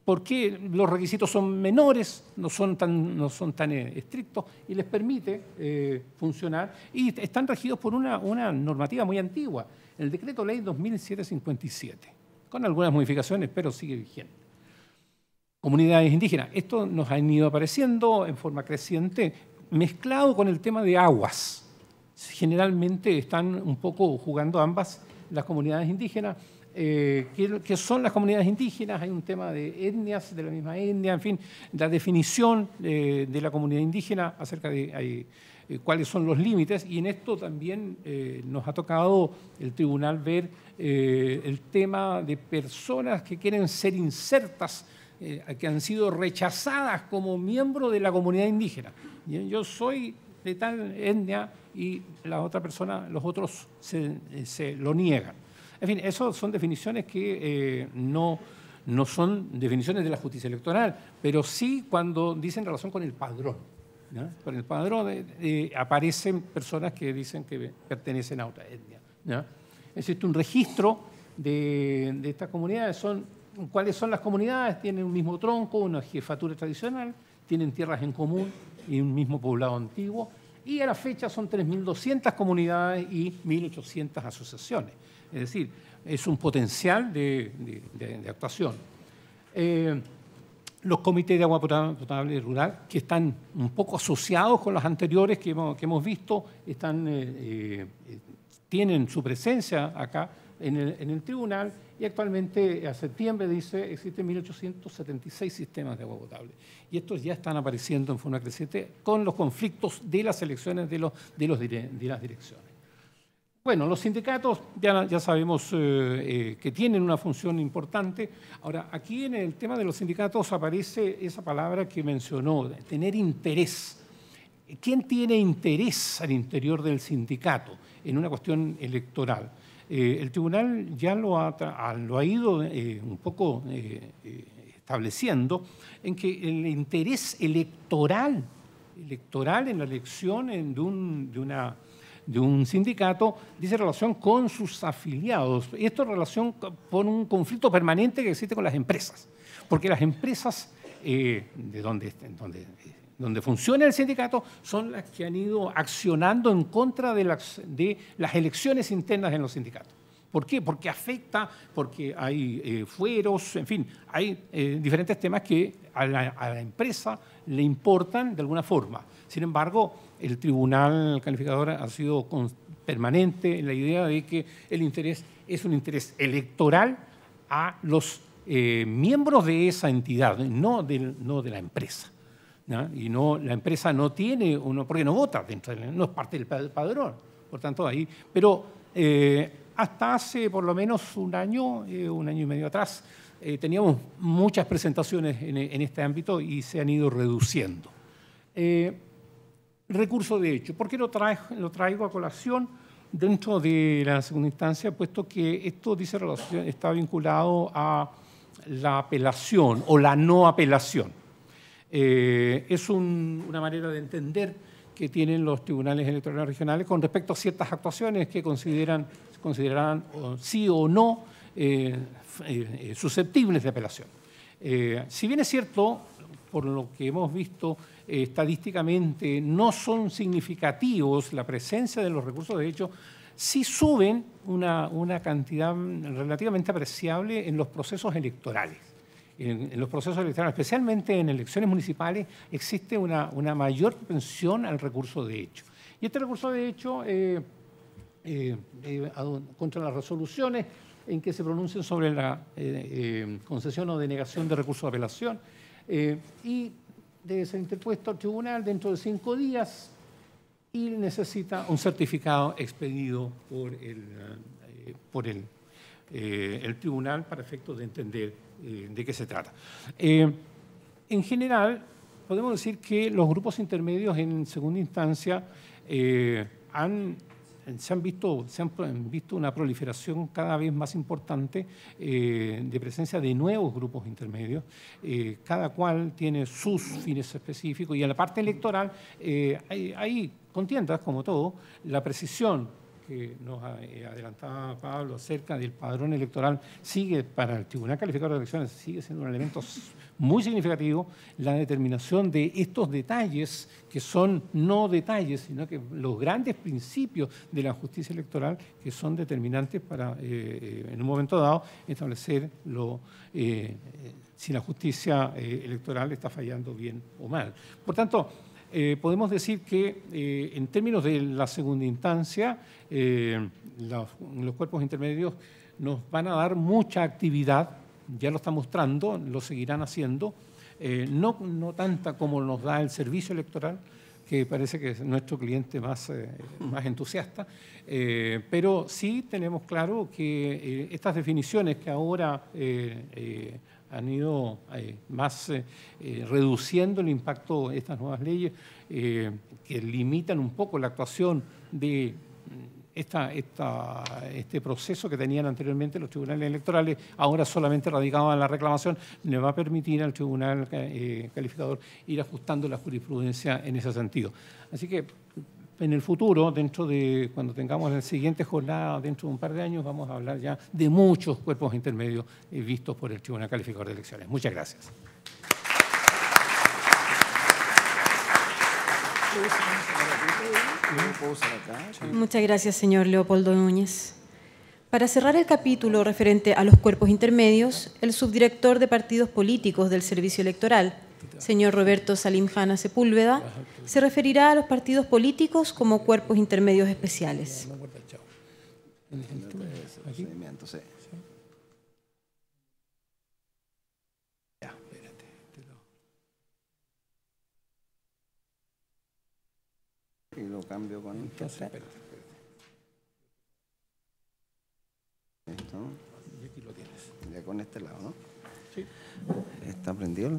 ¿por qué los requisitos son menores, no son tan estrictos y les permite funcionar? Y están regidos por una normativa muy antigua, el Decreto Ley 2757, con algunas modificaciones, pero sigue vigente. Comunidades indígenas, esto nos ha ido apareciendo en forma creciente, mezclado con el tema de aguas. Generalmente están un poco jugando ambas las comunidades indígenas. ¿Qué son las comunidades indígenas? Hay un tema de etnias, de la misma etnia, en fin, la definición de la comunidad indígena acerca de cuáles son los límites, y en esto también nos ha tocado el tribunal ver el tema de personas que quieren ser insertas, que han sido rechazadas como miembro de la comunidad indígena. Yo soy de tal etnia y la otra persona, los otros se lo niegan. En fin, esas son definiciones que no son definiciones de la justicia electoral, pero sí cuando dicen relación con el padrón, ¿no? Con el padrón aparecen personas que dicen que pertenecen a otra etnia, ¿no? Existe un registro de estas comunidades. ¿Cuáles son las comunidades? Tienen un mismo tronco, una jefatura tradicional, tienen tierras en común y un mismo poblado antiguo, y a la fecha son 3.200 comunidades y 1.800 asociaciones. Es decir, es un potencial de actuación. Los comités de agua potable rural, que están un poco asociados con los anteriores que hemos visto, tienen su presencia acá, en el tribunal, y actualmente a septiembre, dice, existen 1.876 sistemas de agua potable. Y estos ya están apareciendo en forma creciente con los conflictos de las elecciones de las direcciones. Bueno, los sindicatos ya sabemos que tienen una función importante. Ahora, aquí en el tema de los sindicatos aparece esa palabra que mencionó, tener interés. ¿Quién tiene interés al interior del sindicato en una cuestión electoral? El tribunal ya lo ha ido un poco estableciendo en que el interés electoral en la elección de un sindicato dice relación con sus afiliados. Esto en relación con un conflicto permanente que existe con las empresas. Porque las empresas donde funciona el sindicato son las que han ido accionando en contra de las elecciones internas en los sindicatos. ¿Por qué? Porque afecta, porque hay fueros, en fin, hay diferentes temas que a la empresa le importan de alguna forma. Sin embargo, el tribunal calificador ha sido permanente en la idea de que el interés es un interés electoral a los miembros de esa entidad, no de la empresa. ¿No? Y la empresa no tiene porque no vota dentro, no es parte del padrón, por tanto ahí. Pero hasta hace por lo menos un año y medio atrás, teníamos muchas presentaciones en este ámbito y se han ido reduciendo. Recurso de hecho, ¿por qué lo traigo a colación dentro de la segunda instancia? Puesto que esto dice relación, está vinculado a la apelación o la no apelación. Es una manera de entender que tienen los tribunales electorales regionales con respecto a ciertas actuaciones que considerarán sí o no susceptibles de apelación. Si bien es cierto, por lo que hemos visto estadísticamente, no son significativos la presencia de los recursos de hecho, sí suben una cantidad relativamente apreciable en los procesos electorales. En los procesos electorales, especialmente en elecciones municipales, existe una mayor propensión al recurso de hecho. Y este recurso de hecho, contra las resoluciones en que se pronuncian sobre la concesión o denegación de recurso de apelación, y debe ser interpuesto al tribunal dentro de 5 días y necesita un certificado expedido por el tribunal para efectos de entender de qué se trata. En general, podemos decir que los grupos intermedios en segunda instancia se han visto una proliferación cada vez más importante de presencia de nuevos grupos intermedios, cada cual tiene sus fines específicos y en la parte electoral hay contiendas, como todo, la precisión que nos adelantaba Pablo acerca del padrón electoral sigue para el Tribunal Calificador de Elecciones, sigue siendo un elemento muy significativo la determinación de estos detalles que son no detalles, sino que los grandes principios de la justicia electoral que son determinantes para, en un momento dado, establecer si la justicia electoral está fallando bien o mal. Por tanto, podemos decir que en términos de la segunda instancia, los cuerpos intermedios nos van a dar mucha actividad, ya lo están mostrando, lo seguirán haciendo, no tanta como nos da el servicio electoral, que parece que es nuestro cliente más entusiasta, pero sí tenemos claro que estas definiciones que ahora han ido más reduciendo el impacto de estas nuevas leyes que limitan un poco la actuación de este proceso que tenían anteriormente los tribunales electorales, ahora solamente radicado en la reclamación, le va a permitir al tribunal calificador ir ajustando la jurisprudencia en ese sentido. Así que en el futuro, cuando tengamos la siguiente jornada, dentro de un par de años, vamos a hablar ya de muchos cuerpos intermedios vistos por el Tribunal Calificador de Elecciones. Muchas gracias. Muchas gracias, señor Leopoldo Núñez. Para cerrar el capítulo referente a los cuerpos intermedios, el subdirector de partidos políticos del Servicio Electoral, señor Roberto Salim Jana Sepúlveda, se referirá a los partidos políticos como cuerpos intermedios especiales. Aquí. Procedimiento, sí. Ya, espérate. Y lo cambio con Entonces, este. espérate. Esto, Y aquí lo tienes. ya con este lado, ¿no? Sí. Está prendido.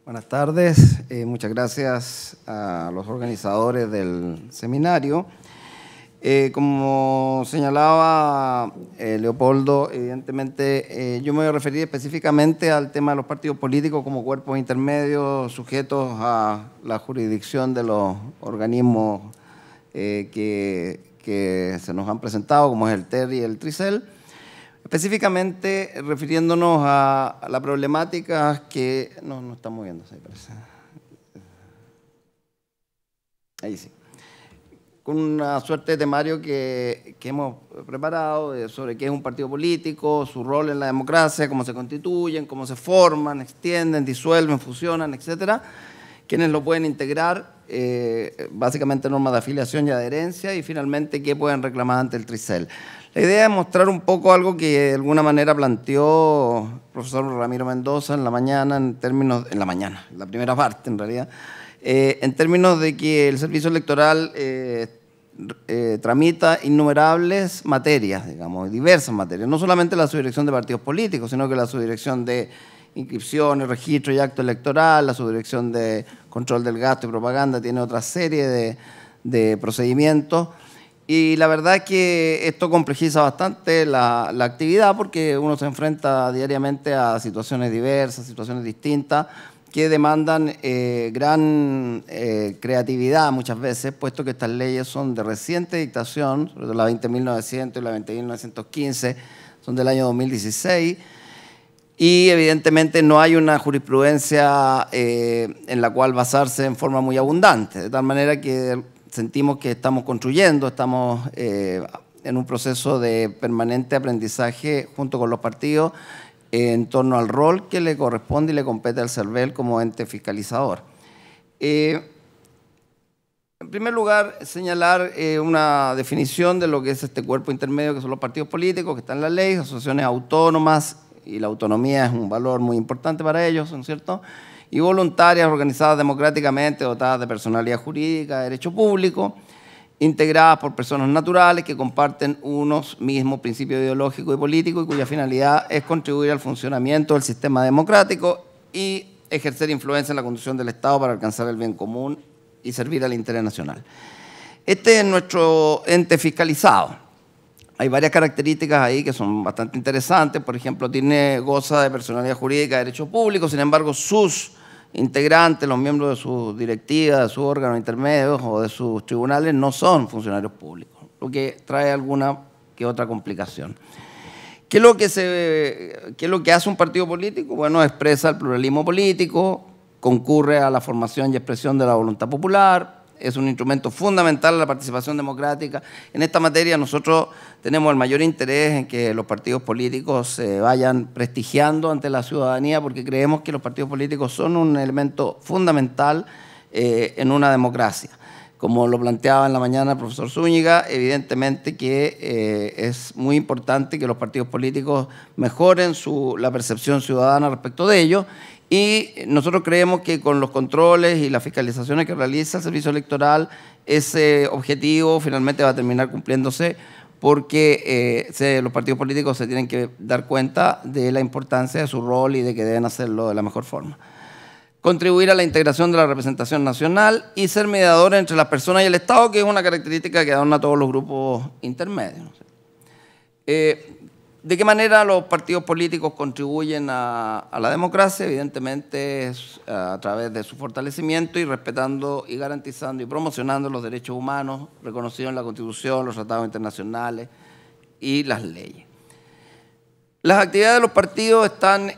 Buenas tardes, muchas gracias a los organizadores del seminario. Como señalaba Leopoldo, evidentemente yo me voy a referir específicamente al tema de los partidos políticos como cuerpos intermedios sujetos a la jurisdicción de los organismos que se nos han presentado, como es el TER y el TRICEL. Específicamente refiriéndonos a la problemática que... No está moviéndose, parece. Ahí sí. Con una suerte de temario que hemos preparado sobre qué es un partido político, su rol en la democracia, cómo se constituyen, cómo se forman, extienden, disuelven, fusionan, etcétera. Quiénes lo pueden integrar, básicamente normas de afiliación y adherencia, y finalmente qué pueden reclamar ante el TRICEL. La idea es mostrar un poco algo que de alguna manera planteó el profesor Ramiro Mendoza en la mañana, la primera parte en realidad, en términos de que el servicio electoral tramita innumerables materias, digamos, diversas materias, no solamente la subdirección de partidos políticos, sino que la subdirección de inscripciones, registro y acto electoral, la subdirección de control del gasto y propaganda, tiene otra serie de procedimientos. Y la verdad es que esto complejiza bastante la actividad porque uno se enfrenta diariamente a situaciones diversas, situaciones distintas, que demandan gran creatividad muchas veces, puesto que estas leyes son de reciente dictación, sobre todo la 20.900 y la 20.915, son del año 2016, y evidentemente no hay una jurisprudencia en la cual basarse en forma muy abundante, de tal manera que sentimos que estamos construyendo, estamos en un proceso de permanente aprendizaje junto con los partidos en torno al rol que le corresponde y le compete al CERVEL como ente fiscalizador. En primer lugar, señalar una definición de lo que es este cuerpo intermedio, que son los partidos políticos, que están en la ley, asociaciones autónomas, y la autonomía es un valor muy importante para ellos, ¿no es cierto?, y voluntarias organizadas democráticamente, dotadas de personalidad jurídica, derecho público, integradas por personas naturales que comparten unos mismos principios ideológicos y políticos y cuya finalidad es contribuir al funcionamiento del sistema democrático y ejercer influencia en la conducción del Estado para alcanzar el bien común y servir al interés nacional. Este es nuestro ente fiscalizado. Hay varias características ahí que son bastante interesantes. Por ejemplo, goza de personalidad jurídica, de derecho público, sin embargo, sus integrantes, los miembros de sus directivas, de sus órganos intermedios o de sus tribunales no son funcionarios públicos, lo que trae alguna que otra complicación. ¿Qué es lo que hace un partido político? Bueno, expresa el pluralismo político, concurre a la formación y expresión de la voluntad popular, es un instrumento fundamental a la participación democrática. En esta materia nosotros tenemos el mayor interés en que los partidos políticos se vayan prestigiando ante la ciudadanía porque creemos que los partidos políticos son un elemento fundamental en una democracia. Como lo planteaba en la mañana el profesor Zúñiga, evidentemente que es muy importante que los partidos políticos mejoren la percepción ciudadana respecto de ellos. Y nosotros creemos que con los controles y las fiscalizaciones que realiza el servicio electoral, ese objetivo finalmente va a terminar cumpliéndose porque los partidos políticos se tienen que dar cuenta de la importancia de su rol y de que deben hacerlo de la mejor forma. Contribuir a la integración de la representación nacional y ser mediadores entre las personas y el Estado, que es una característica que adorna a todos los grupos intermedios. ¿De qué manera los partidos políticos contribuyen a la democracia? Evidentemente es a través de su fortalecimiento y respetando y garantizando y promocionando los derechos humanos reconocidos en la Constitución, los tratados internacionales y las leyes. Las actividades de los partidos están,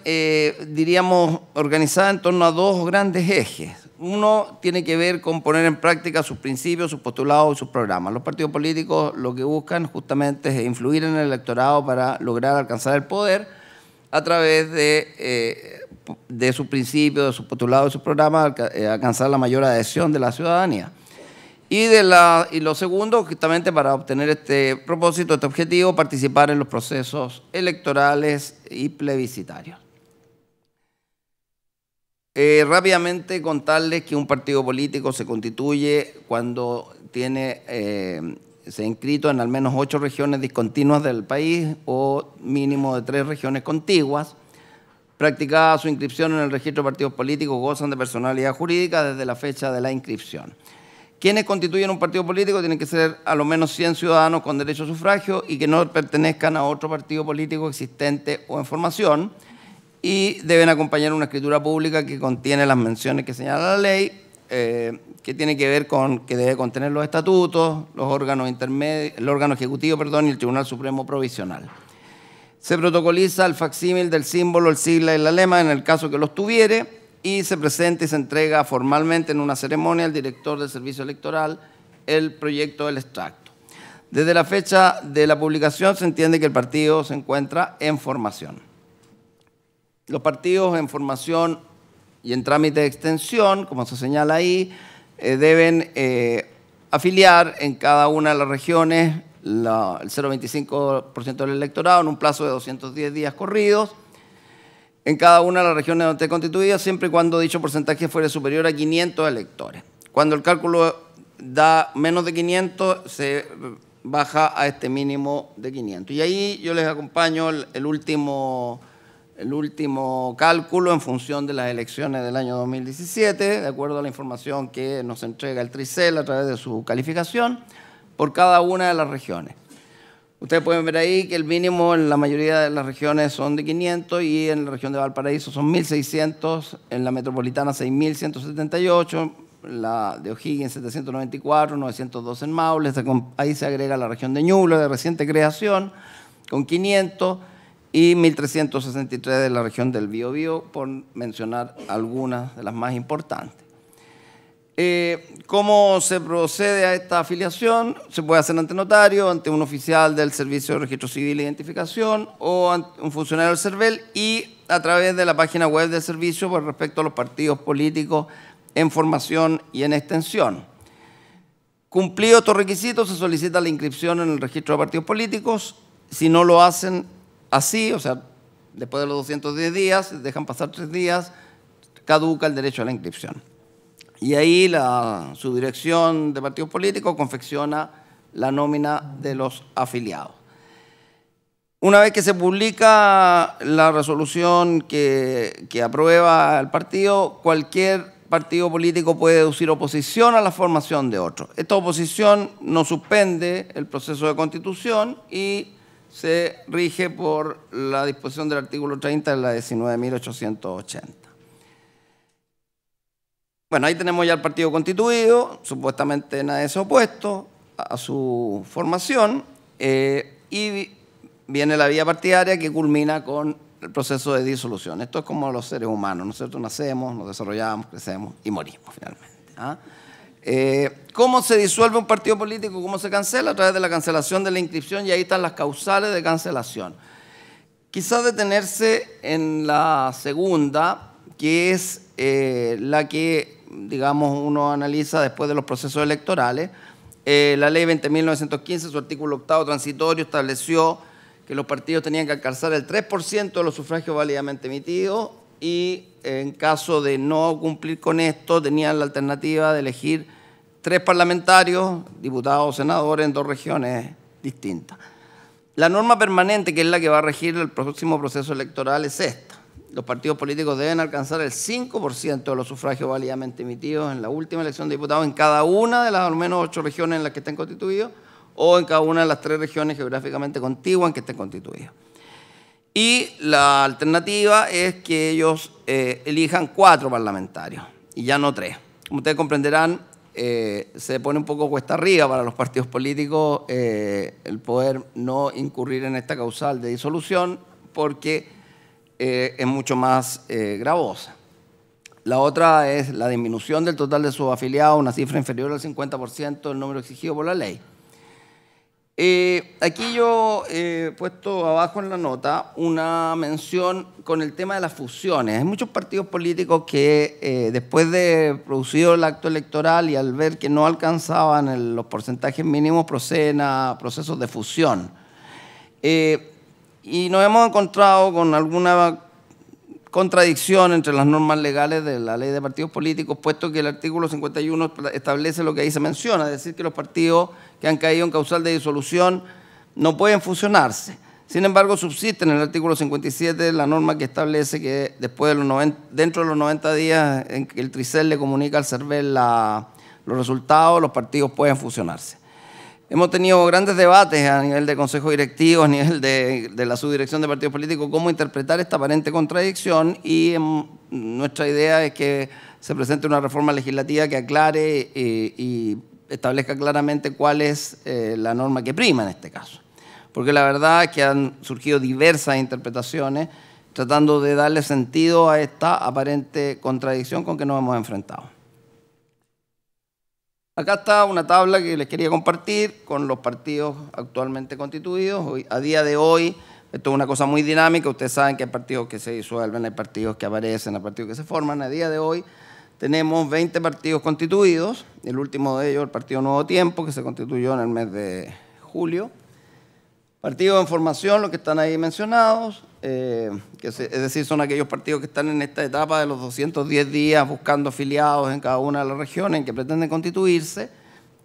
diríamos, organizadas en torno a dos grandes ejes. Uno tiene que ver con poner en práctica sus principios, sus postulados y sus programas. Los partidos políticos lo que buscan justamente es influir en el electorado para lograr alcanzar el poder a través de sus principios, de sus postulados y sus programas, alcanzar la mayor adhesión de la ciudadanía. Y lo segundo, justamente para obtener este propósito, este objetivo, participar en los procesos electorales y plebiscitarios. Rápidamente contarles que un partido político se constituye cuando se ha inscrito en al menos 8 regiones discontinuas del país o mínimo de 3 regiones contiguas. Practicada su inscripción en el registro de partidos políticos, gozan de personalidad jurídica desde la fecha de la inscripción. Quienes constituyen un partido político tienen que ser a lo menos 100 ciudadanos con derecho a sufragio y que no pertenezcan a otro partido político existente o en formación, y deben acompañar una escritura pública que contiene las menciones que señala la ley, que tiene que ver con que debe contener los estatutos, los órganos intermedios, el órgano ejecutivo, y el Tribunal Supremo Provisional. Se protocoliza el facsímil del símbolo, el sigla y la lema en el caso que los tuviere, y se presenta y se entrega formalmente en una ceremonia al director del servicio electoral el proyecto del extracto. Desde la fecha de la publicación se entiende que el partido se encuentra en formación. Los partidos en formación y en trámite de extensión, como se señala ahí, deben afiliar en cada una de las regiones el 0,25% del electorado en un plazo de 210 días corridos, en cada una de las regiones donde esté constituida, siempre y cuando dicho porcentaje fuere superior a 500 electores. Cuando el cálculo da menos de 500, se baja a este mínimo de 500. Y ahí yo les acompaño el último cálculo en función de las elecciones del año 2017, de acuerdo a la información que nos entrega el Tricel a través de su calificación, por cada una de las regiones. Ustedes pueden ver ahí que el mínimo en la mayoría de las regiones son de 500 y en la región de Valparaíso son 1.600, en la metropolitana 6.178, la de O'Higgins 794, 902 en Maule, ahí se agrega la región de Ñuble de reciente creación con 500 y 1.363 de la región del Biobío, por mencionar algunas de las más importantes. ¿Cómo se procede a esta afiliación? Se puede hacer ante notario, ante un oficial del Servicio de Registro Civil e Identificación o ante un funcionario del CERVEL y a través de la página web del servicio por respecto a los partidos políticos en formación y en extensión. Cumplidos estos requisitos, se solicita la inscripción en el registro de partidos políticos. Si no lo hacen así, o sea, después de los 210 días, dejan pasar 3 días, caduca el derecho a la inscripción. Y ahí la subdirección de partidos políticos confecciona la nómina de los afiliados. Una vez que se publica la resolución que aprueba el partido, cualquier partido político puede deducir oposición a la formación de otro. Esta oposición no suspende el proceso de constitución y se rige por la disposición del artículo 30 de la 19.880. Bueno, ahí tenemos ya el partido constituido, supuestamente nadie se ha opuesto a su formación, y viene la vía partidaria que culmina con el proceso de disolución. Esto es como los seres humanos, nosotros nacemos, nos desarrollamos, crecemos y morimos finalmente. ¿Cómo se disuelve un partido político? ¿Cómo se cancela? A través de la cancelación de la inscripción, y ahí están las causales de cancelación. Quizás detenerse en la segunda, que es la que, digamos, uno analiza después de los procesos electorales. La ley 20.915, su artículo 8º transitorio, estableció que los partidos tenían que alcanzar el 3% de los sufragios válidamente emitidos y en caso de no cumplir con esto tenían la alternativa de elegir 3 parlamentarios, diputados o senadores en 2 regiones distintas. La norma permanente, que es la que va a regir el próximo proceso electoral, es esta. Los partidos políticos deben alcanzar el 5% de los sufragios válidamente emitidos en la última elección de diputados en cada una de las al menos 8 regiones en las que estén constituidos o en cada una de las 3 regiones geográficamente contiguas en que estén constituidas. Y la alternativa es que ellos elijan 4 parlamentarios y ya no 3. Como ustedes comprenderán, se pone un poco cuesta arriba para los partidos políticos el poder no incurrir en esta causal de disolución porque es mucho más gravosa. La otra es la disminución del total de sus afiliados, una cifra inferior al 50% del número exigido por la ley. Aquí yo he puesto abajo en la nota una mención con el tema de las fusiones. Hay muchos partidos políticos que después de producido el acto electoral y al ver que no alcanzaban los porcentajes mínimos proceden a procesos de fusión. Y nos hemos encontrado con alguna contradicción entre las normas legales de la ley de partidos políticos, puesto que el artículo 51 establece lo que ahí se menciona, es decir, que los partidos que han caído en causal de disolución no pueden fusionarse. Sin embargo, subsiste en el artículo 57 la norma que establece que después de dentro de los 90 días en que el Tricel le comunica al CERVEL los resultados, los partidos pueden fusionarse. Hemos tenido grandes debates a nivel de consejo directivo, a nivel de la subdirección de partidos políticos, cómo interpretar esta aparente contradicción, y nuestra idea es que se presente una reforma legislativa que aclare y establezca claramente cuál es la norma que prima en este caso. Porque la verdad es que han surgido diversas interpretaciones tratando de darle sentido a esta aparente contradicción con que nos hemos enfrentado. Acá está una tabla que les quería compartir con los partidos actualmente constituidos. A día de hoy, esto es una cosa muy dinámica. Ustedes saben que hay partidos que se disuelven, hay partidos que aparecen, hay partidos que se forman. A día de hoy tenemos 20 partidos constituidos. El último de ellos, el Partido Nuevo Tiempo, que se constituyó en el mes de julio. Partidos en formación, los que están ahí mencionados, es decir, son aquellos partidos que están en esta etapa de los 210 días buscando afiliados en cada una de las regiones en que pretenden constituirse,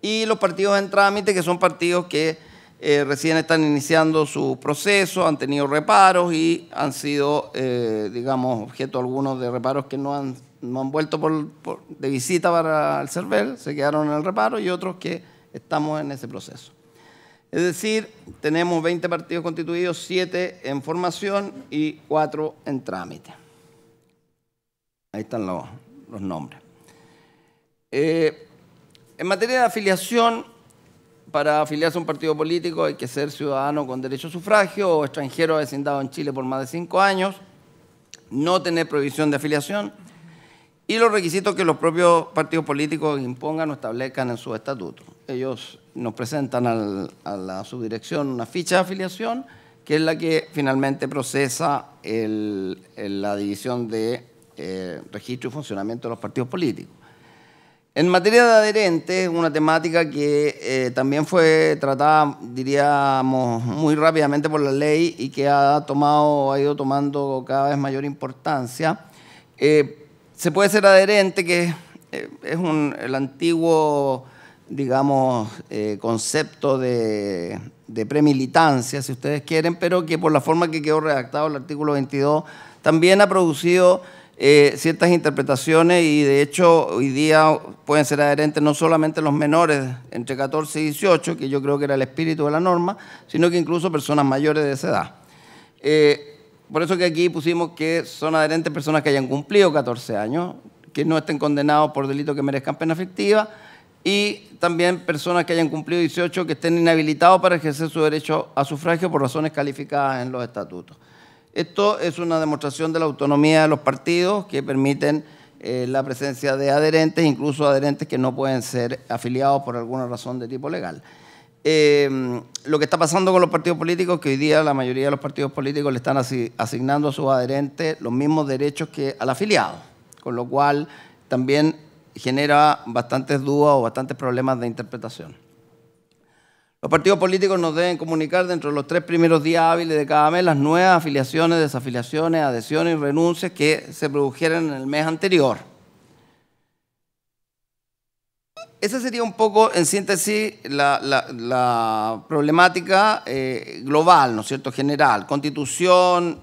y los partidos en trámite, que son partidos que recién están iniciando su proceso, han tenido reparos y han sido, digamos, objeto algunos de reparos que no han vuelto de visita para el CERVEL, se quedaron en el reparo, y otros que estamos en ese proceso. Es decir, tenemos 20 partidos constituidos, 7 en formación y 4 en trámite. Ahí están los nombres. En materia de afiliación, para afiliarse a un partido político hay que ser ciudadano con derecho a sufragio o extranjero vecindado en Chile por más de 5 años, no tener prohibición de afiliación y los requisitos que los propios partidos políticos impongan o establezcan en sus estatutos. Ellos nos presentan a la subdirección una ficha de afiliación, que es la que finalmente procesa la división de registro y funcionamiento de los partidos políticos. En materia de adherentes, una temática que también fue tratada, diríamos, muy rápidamente por la ley y que ha ido tomando cada vez mayor importancia. Se puede ser adherente, que es el antiguo, digamos, concepto de premilitancia, si ustedes quieren, pero que por la forma que quedó redactado el artículo 22 también ha producido ciertas interpretaciones, y de hecho hoy día pueden ser adherentes no solamente los menores entre 14 y 18, que yo creo que era el espíritu de la norma, sino que incluso personas mayores de esa edad. Por eso que aquí pusimos que son adherentes personas que hayan cumplido 14 años, que no estén condenados por delitos que merezcan pena efectiva, y también personas que hayan cumplido 18 que estén inhabilitados para ejercer su derecho a sufragio por razones calificadas en los estatutos. Esto es una demostración de la autonomía de los partidos que permiten la presencia de adherentes, incluso adherentes que no pueden ser afiliados por alguna razón de tipo legal. Lo que está pasando con los partidos políticos es que hoy día la mayoría de los partidos políticos le están asignando a sus adherentes los mismos derechos que al afiliado, con lo cual también genera bastantes dudas o bastantes problemas de interpretación. Los partidos políticos nos deben comunicar dentro de los 3 primeros días hábiles de cada mes las nuevas afiliaciones, desafiliaciones, adhesiones y renuncias que se produjeran en el mes anterior. Esa sería un poco, en síntesis, la problemática global, ¿no es cierto?, general. Constitución,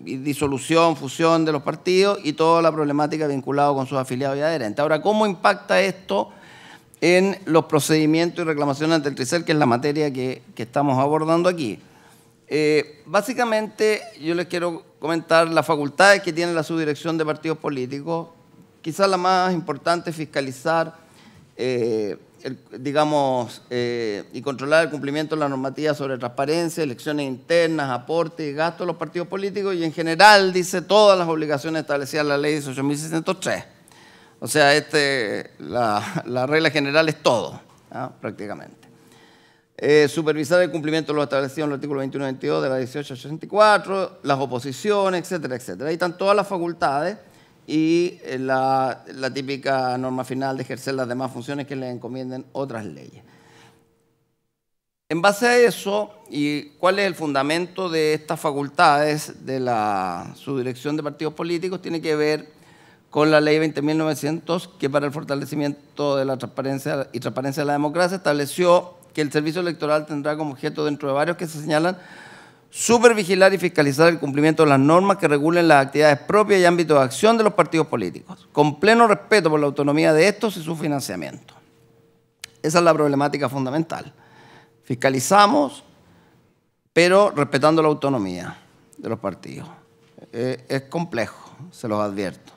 disolución, fusión de los partidos y toda la problemática vinculada con sus afiliados y adherentes. Ahora, ¿cómo impacta esto en los procedimientos y reclamaciones ante el Tricel, que es la materia que estamos abordando aquí? Básicamente, yo les quiero comentar las facultades que tiene la subdirección de partidos políticos. Quizás la más importante es fiscalizar y controlar el cumplimiento de la normativa sobre transparencia, elecciones internas, aportes y gastos de los partidos políticos, y en general dice todas las obligaciones establecidas en la ley 18.603. O sea, la regla general es todo, ¿no?, prácticamente. supervisar el cumplimiento de lo establecido en el artículo 21 y 22 de la 1884, las oposiciones, etcétera, etcétera. Ahí están todas las facultades y la típica norma final de ejercer las demás funciones que le encomienden otras leyes. En base a eso, ¿y cuál es el fundamento de estas facultades de la subdirección de partidos políticos? Tiene que ver con la ley 20.900, que para el fortalecimiento de la transparencia y transparencia de la democracia estableció que el servicio electoral tendrá como objeto, dentro de varios que se señalan, supervigilar y fiscalizar el cumplimiento de las normas que regulen las actividades propias y ámbitos de acción de los partidos políticos, con pleno respeto por la autonomía de estos y su financiamiento. Esa es la problemática fundamental. Fiscalizamos, pero respetando la autonomía de los partidos. Es complejo, se los advierto,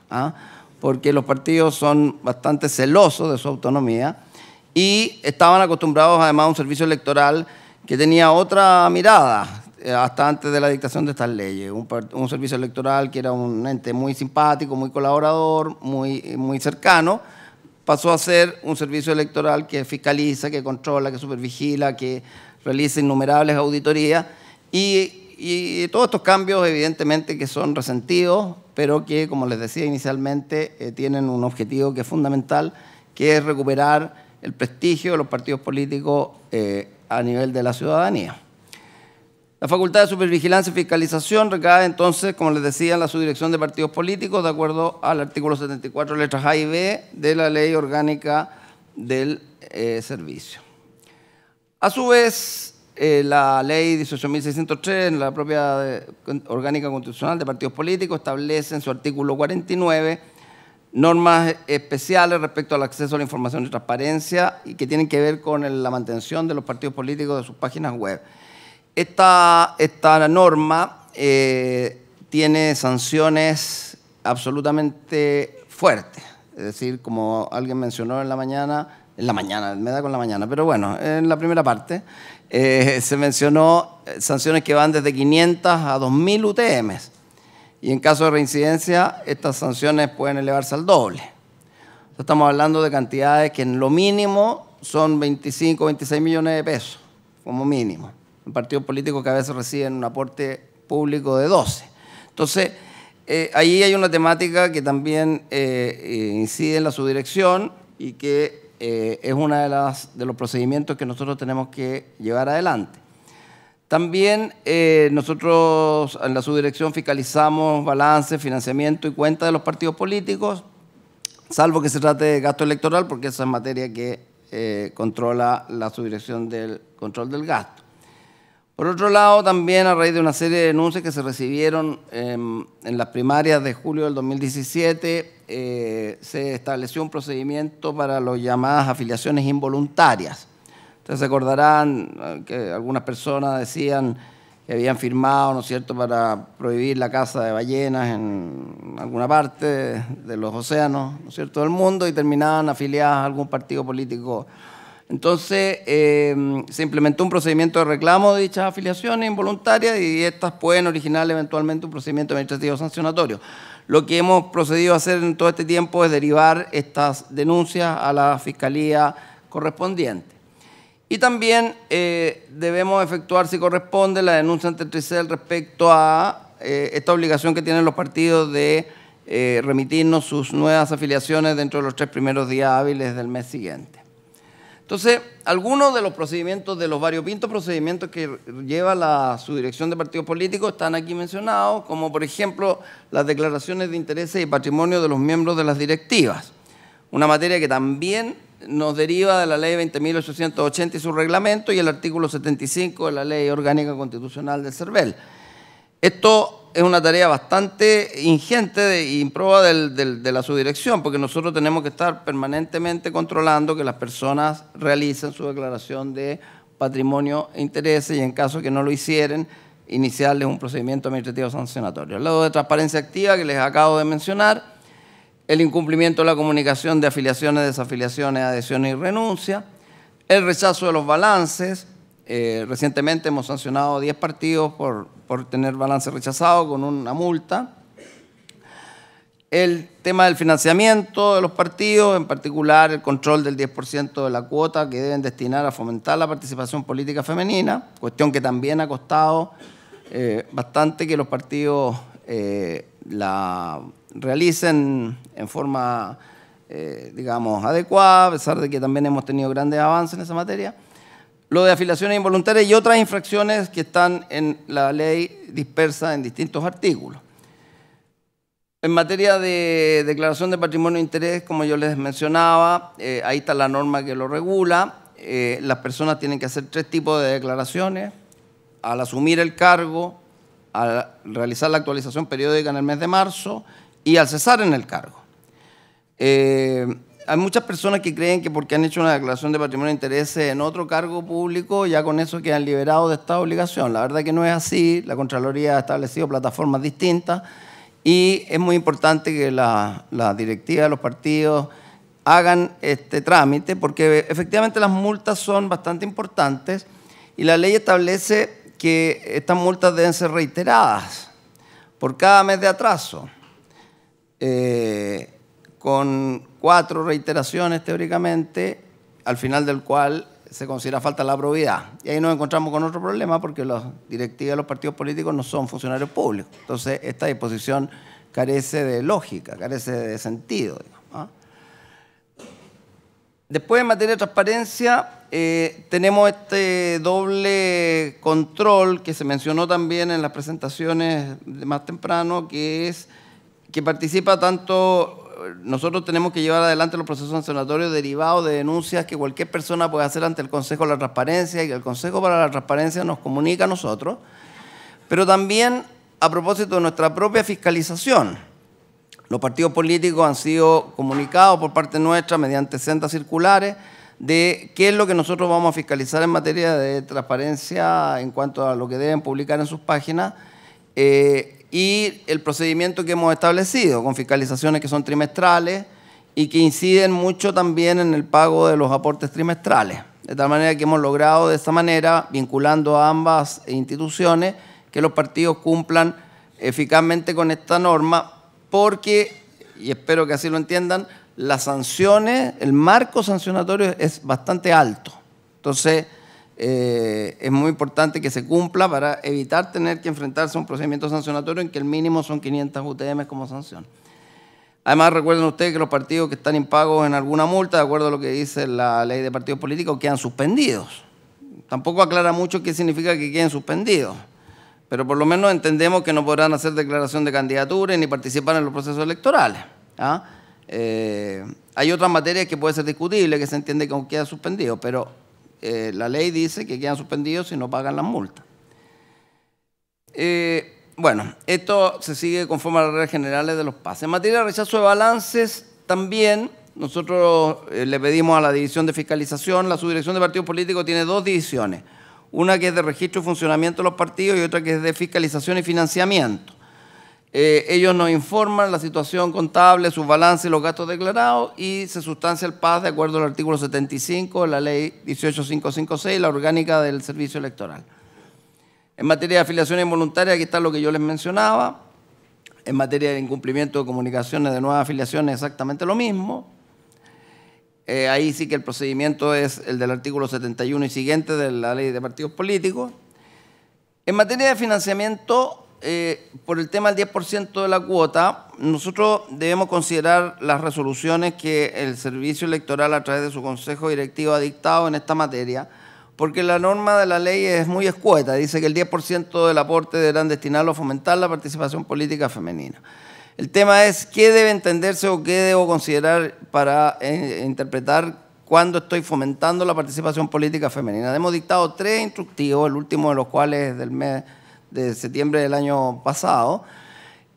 porque los partidos son bastante celosos de su autonomía y estaban acostumbrados además a un servicio electoral que tenía otra mirada hasta antes de la dictación de estas leyes. Un servicio electoral que era un ente muy simpático, muy colaborador, muy cercano, pasó a ser un servicio electoral que fiscaliza, que controla, que supervigila, que realiza innumerables auditorías y todos estos cambios evidentemente que son resentidos, pero que, como les decía inicialmente, tienen un objetivo que es fundamental, que es recuperar el prestigio de los partidos políticos a nivel de la ciudadanía. La facultad de supervigilancia y fiscalización recae entonces, como les decía, en la subdirección de partidos políticos, de acuerdo al artículo 74, letras A y B de la Ley Orgánica del Servicio. A su vez, la Ley 18.603, la propia Orgánica Constitucional de Partidos Políticos, establece en su artículo 49 normas especiales respecto al acceso a la información y transparencia y que tienen que ver con la mantención de los partidos políticos de sus páginas web. Esta norma tiene sanciones absolutamente fuertes, es decir, como alguien mencionó en la mañana, me da con la mañana, pero bueno, en la primera parte se mencionó sanciones que van desde 500 a 2.000 UTMs y en caso de reincidencia estas sanciones pueden elevarse al doble. Estamos hablando de cantidades que en lo mínimo son 25 o 26 millones de pesos, como mínimo. En partidos políticos que a veces reciben un aporte público de 12. Entonces, ahí hay una temática que también incide en la subdirección y que es uno de los procedimientos que nosotros tenemos que llevar adelante. También nosotros en la subdirección fiscalizamos balance, financiamiento y cuenta de los partidos políticos, salvo que se trate de gasto electoral, porque esa es materia que controla la subdirección del control del gasto. Por otro lado, también a raíz de una serie de denuncias que se recibieron en las primarias de julio del 2017, se estableció un procedimiento para las llamadas afiliaciones involuntarias. Ustedes se acordarán que algunas personas decían que habían firmado, ¿no es cierto?, para prohibir la caza de ballenas en alguna parte de los océanos, ¿no es cierto?, del mundo y terminaban afiliadas a algún partido político. Entonces, se implementó un procedimiento de reclamo de dichas afiliaciones involuntarias y estas pueden originar eventualmente un procedimiento administrativo sancionatorio. Lo que hemos procedido a hacer en todo este tiempo es derivar estas denuncias a la Fiscalía correspondiente. Y también debemos efectuar, si corresponde, la denuncia ante el TRICEL respecto a esta obligación que tienen los partidos de remitirnos sus nuevas afiliaciones dentro de los 3 primeros días hábiles del mes siguiente. Entonces, algunos de los procedimientos, de los variopintos procedimientos que lleva la subdirección de partidos políticos están aquí mencionados, como por ejemplo las declaraciones de intereses y patrimonio de los miembros de las directivas, una materia que también nos deriva de la Ley 20.880 y su reglamento y el artículo 75 de la Ley Orgánica Constitucional del CERVEL. Esto es una tarea bastante ingente y improba de la subdirección, porque nosotros tenemos que estar permanentemente controlando que las personas realicen su declaración de patrimonio e intereses y en caso que no lo hicieren, iniciarles un procedimiento administrativo sancionatorio. Al lado de transparencia activa que les acabo de mencionar, el incumplimiento de la comunicación de afiliaciones, desafiliaciones, adhesiones y renuncia, el rechazo de los balances. Recientemente hemos sancionado 10 partidos por tener balance rechazado con una multa. El tema del financiamiento de los partidos, en particular el control del 10% de la cuota que deben destinar a fomentar la participación política femenina, cuestión que también ha costado bastante que los partidos la realicen en forma, digamos, adecuada, a pesar de que también hemos tenido grandes avances en esa materia. Lo de afiliaciones involuntarias y otras infracciones que están en la ley dispersa en distintos artículos. En materia de declaración de patrimonio de interés, como yo les mencionaba, ahí está la norma que lo regula. Las personas tienen que hacer 3 tipos de declaraciones: al asumir el cargo, al realizar la actualización periódica en el mes de marzo y al cesar en el cargo. Hay muchas personas que creen que porque han hecho una declaración de patrimonio de intereses en otro cargo público, ya con eso quedan liberados de esta obligación. La verdad que no es así. La Contraloría ha establecido plataformas distintas y es muy importante que la directiva de los partidos hagan este trámite, porque efectivamente las multas son bastante importantes y la ley establece que estas multas deben ser reiteradas por cada mes de atraso, con 4 reiteraciones teóricamente, al final del cual se considera falta la probidad. Y ahí nos encontramos con otro problema, porque las directivas de los partidos políticos no son funcionarios públicos. Entonces, esta disposición carece de lógica, carece de sentido, digamos, ¿eh? Después, en materia de transparencia, tenemos este doble control que se mencionó también en las presentaciones de más temprano, que es que participa tanto. Nosotros tenemos que llevar adelante los procesos sancionatorios derivados de denuncias que cualquier persona puede hacer ante el Consejo de la Transparencia y que el Consejo para la Transparencia nos comunica a nosotros, pero también a propósito de nuestra propia fiscalización. Los partidos políticos han sido comunicados por parte nuestra mediante sendas circulares de qué es lo que nosotros vamos a fiscalizar en materia de transparencia en cuanto a lo que deben publicar en sus páginas, y el procedimiento que hemos establecido, con fiscalizaciones que son trimestrales y que inciden mucho también en el pago de los aportes trimestrales. De tal manera que hemos logrado de esta manera, vinculando a ambas instituciones, que los partidos cumplan eficazmente con esta norma, porque, y espero que así lo entiendan, las sanciones, el marco sancionatorio es bastante alto. Entonces, es muy importante que se cumpla para evitar tener que enfrentarse a un procedimiento sancionatorio en que el mínimo son 500 UTM como sanción. Además, recuerden ustedes que los partidos que están impagos en alguna multa, de acuerdo a lo que dice la ley de partidos políticos, quedan suspendidos. Tampoco aclara mucho qué significa que queden suspendidos, pero por lo menos entendemos que no podrán hacer declaración de candidatura ni participar en los procesos electorales, ¿ah? Hay otras materias que puede ser discutible, que se entiende que quedan suspendidos, pero la ley dice que quedan suspendidos si no pagan las multas. Bueno, esto se sigue conforme a las reglas generales de los pases. En materia de rechazo de balances, también nosotros le pedimos a la División de Fiscalización. La Subdirección de Partidos Políticos tiene 2 divisiones. Una que es de registro y funcionamiento de los partidos y otra que es de fiscalización y financiamiento. Ellos nos informan la situación contable, sus balances y los gastos declarados, y se sustancia el PAS de acuerdo al artículo 75 de la ley 18556, la orgánica del servicio electoral. En materia de afiliaciones involuntarias, aquí está lo que yo les mencionaba. En materia de incumplimiento de comunicaciones de nuevas afiliaciones, exactamente lo mismo. Ahí sí que el procedimiento es el del artículo 71 y siguiente de la ley de partidos políticos. En materia de financiamiento, por el tema del 10% de la cuota, nosotros debemos considerar las resoluciones que el Servicio Electoral a través de su Consejo Directivo ha dictado en esta materia, porque la norma de la ley es muy escueta, dice que el 10% del aporte deberán destinarlo a fomentar la participación política femenina. El tema es qué debe entenderse o qué debo considerar para interpretar cuándo estoy fomentando la participación política femenina. Hemos dictado 3 instructivos, el último de los cuales es del mes de septiembre del año pasado,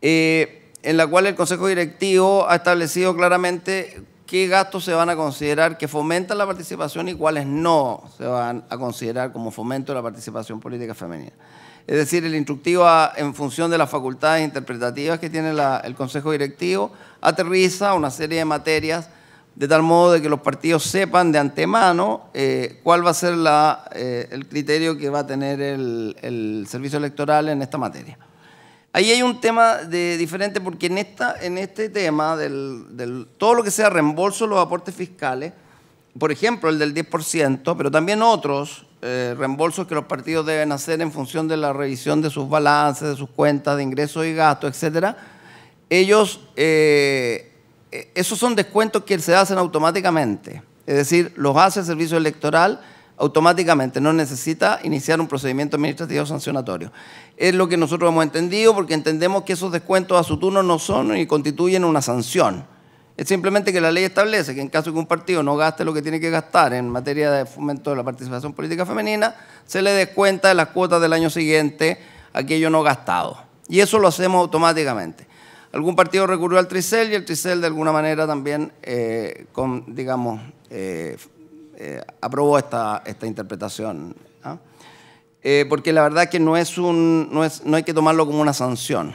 en la cual el Consejo Directivo ha establecido claramente qué gastos se van a considerar que fomentan la participación y cuáles no se van a considerar como fomento de la participación política femenina. Es decir, el instructivo, en función de las facultades interpretativas que tiene el Consejo Directivo, aterriza una serie de materias de tal modo de que los partidos sepan de antemano cuál va a ser el criterio que va a tener el servicio electoral en esta materia. Ahí hay un tema diferente porque en este tema todo lo que sea reembolso de los aportes fiscales, por ejemplo el del 10%, pero también otros reembolsos que los partidos deben hacer en función de la revisión de sus balances, de sus cuentas de ingresos y gastos, etcétera, ellos, esos son descuentos que se hacen automáticamente. Es decir, los hace el servicio electoral automáticamente, no necesita iniciar un procedimiento administrativo sancionatorio. Es lo que nosotros hemos entendido porque entendemos que esos descuentos a su turno no son y constituyen una sanción. Es simplemente que la ley establece que en caso de que un partido no gaste lo que tiene que gastar en materia de fomento de la participación política femenina, se le descuenta de las cuotas del año siguiente aquello no gastado. Y eso lo hacemos automáticamente. Algún partido recurrió al Tricel y el Tricel de alguna manera también, aprobó esta interpretación. ¿Ah? Porque la verdad es que no hay que tomarlo como una sanción.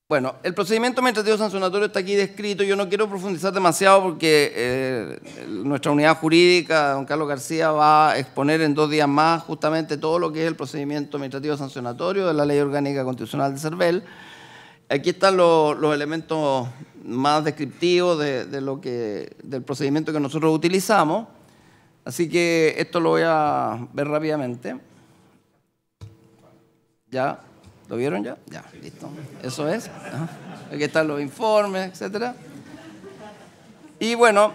Bueno, el procedimiento administrativo sancionatorio está aquí descrito. Yo no quiero profundizar demasiado porque nuestra unidad jurídica, don Carlos García, va a exponer en 2 días más justamente todo lo que es el procedimiento administrativo sancionatorio de la Ley Orgánica Constitucional de CERVEL. Aquí están los elementos más descriptivos del procedimiento que nosotros utilizamos. Así que esto lo voy a ver rápidamente. ¿Ya? ¿Lo vieron ya? Ya, listo. Eso es. Ajá. Aquí están los informes, etc. Y bueno,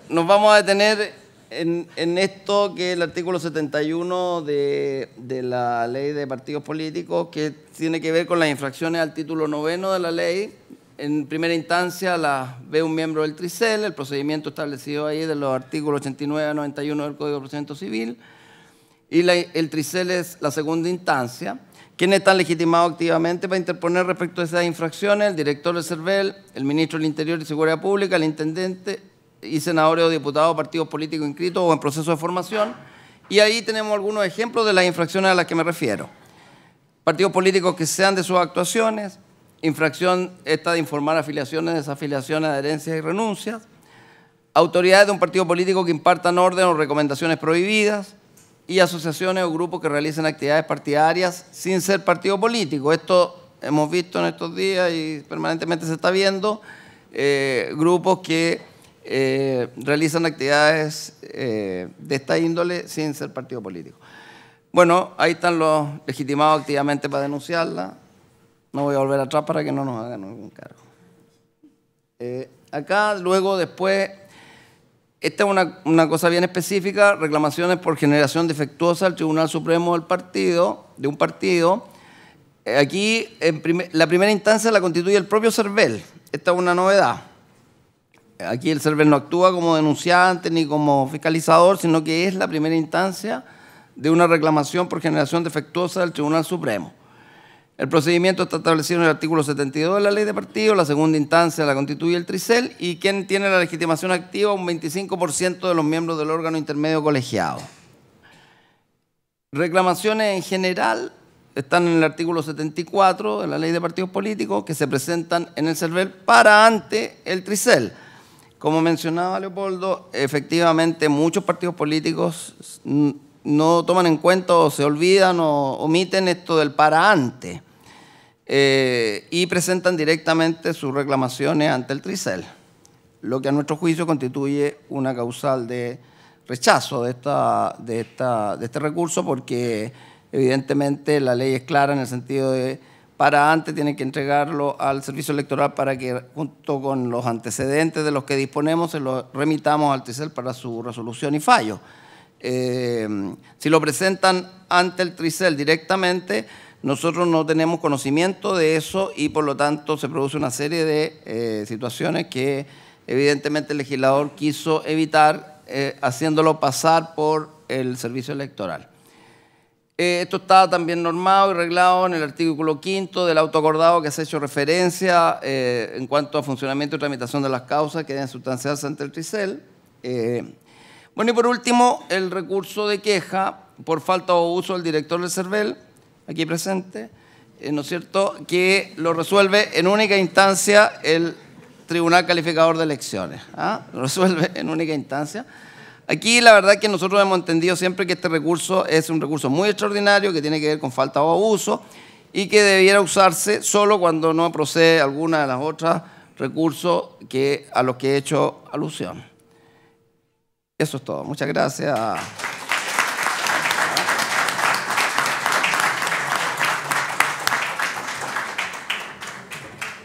nos vamos a detener en esto que es el artículo 71 de la Ley de Partidos Políticos, que tiene que ver con las infracciones al título 9 de la ley. En primera instancia las ve un miembro del Tricel, el procedimiento establecido ahí de los artículos 89 a 91 del Código de Procedimiento Civil, y el Tricel es la segunda instancia. ¿Quiénes están legitimados activamente para interponer respecto a esas infracciones? El director del CERVEL, el ministro del Interior y Seguridad Pública, el intendente y senadores o diputados, partidos políticos inscritos o en proceso de formación. Y ahí tenemos algunos ejemplos de las infracciones a las que me refiero. Partidos políticos que sean de sus actuaciones, infracción esta de informar afiliaciones, desafiliaciones, adherencias y renuncias, autoridades de un partido político que impartan orden o recomendaciones prohibidas, y asociaciones o grupos que realicen actividades partidarias sin ser partido político. Esto hemos visto en estos días y permanentemente se está viendo, grupos que realizan actividades de esta índole sin ser partido político. Bueno, ahí están los legitimados activamente para denunciarla. No voy a volver atrás para que no nos hagan ningún cargo. Acá, luego, después... Esta es una cosa bien específica, reclamaciones por generación defectuosa al Tribunal Supremo de un partido. Aquí, la primera instancia la constituye el propio CERVEL. Esta es una novedad. Aquí el CERVEL no actúa como denunciante ni como fiscalizador, sino que es la primera instancia de una reclamación por generación defectuosa del Tribunal Supremo. El procedimiento está establecido en el artículo 72 de la Ley de Partidos, la segunda instancia la constituye el Tricel y quien tiene la legitimación activa un 25% de los miembros del órgano intermedio colegiado. Reclamaciones en general están en el artículo 74 de la Ley de Partidos Políticos que se presentan en el CERVEL para ante el Tricel. Como mencionaba Leopoldo, efectivamente muchos partidos políticos no toman en cuenta o se olvidan o omiten esto del para ante y presentan directamente sus reclamaciones ante el Tricel, lo que a nuestro juicio constituye una causal de rechazo de este recurso porque evidentemente la ley es clara en el sentido de para ante tienen que entregarlo al servicio electoral para que junto con los antecedentes de los que disponemos se los remitamos al Tricel para su resolución y fallo. Si lo presentan ante el Tricel directamente, nosotros no tenemos conocimiento de eso y por lo tanto se produce una serie de situaciones que evidentemente el legislador quiso evitar haciéndolo pasar por el servicio electoral. Esto está también normado y reglado en el artículo 5 del auto acordado que se ha hecho referencia en cuanto a funcionamiento y tramitación de las causas que deben sustanciarse ante el Tricel. Bueno, y por último, el recurso de queja por falta o uso del director del CERVEL, aquí presente, ¿no es cierto?, que lo resuelve en única instancia el Tribunal Calificador de Elecciones. ¿Ah? Lo resuelve en única instancia. Aquí la verdad que nosotros hemos entendido siempre que este recurso es un recurso muy extraordinario, que tiene que ver con falta o abuso y que debiera usarse solo cuando no procede alguna de las otras recursos a los que he hecho alusión. Eso es todo. Muchas gracias.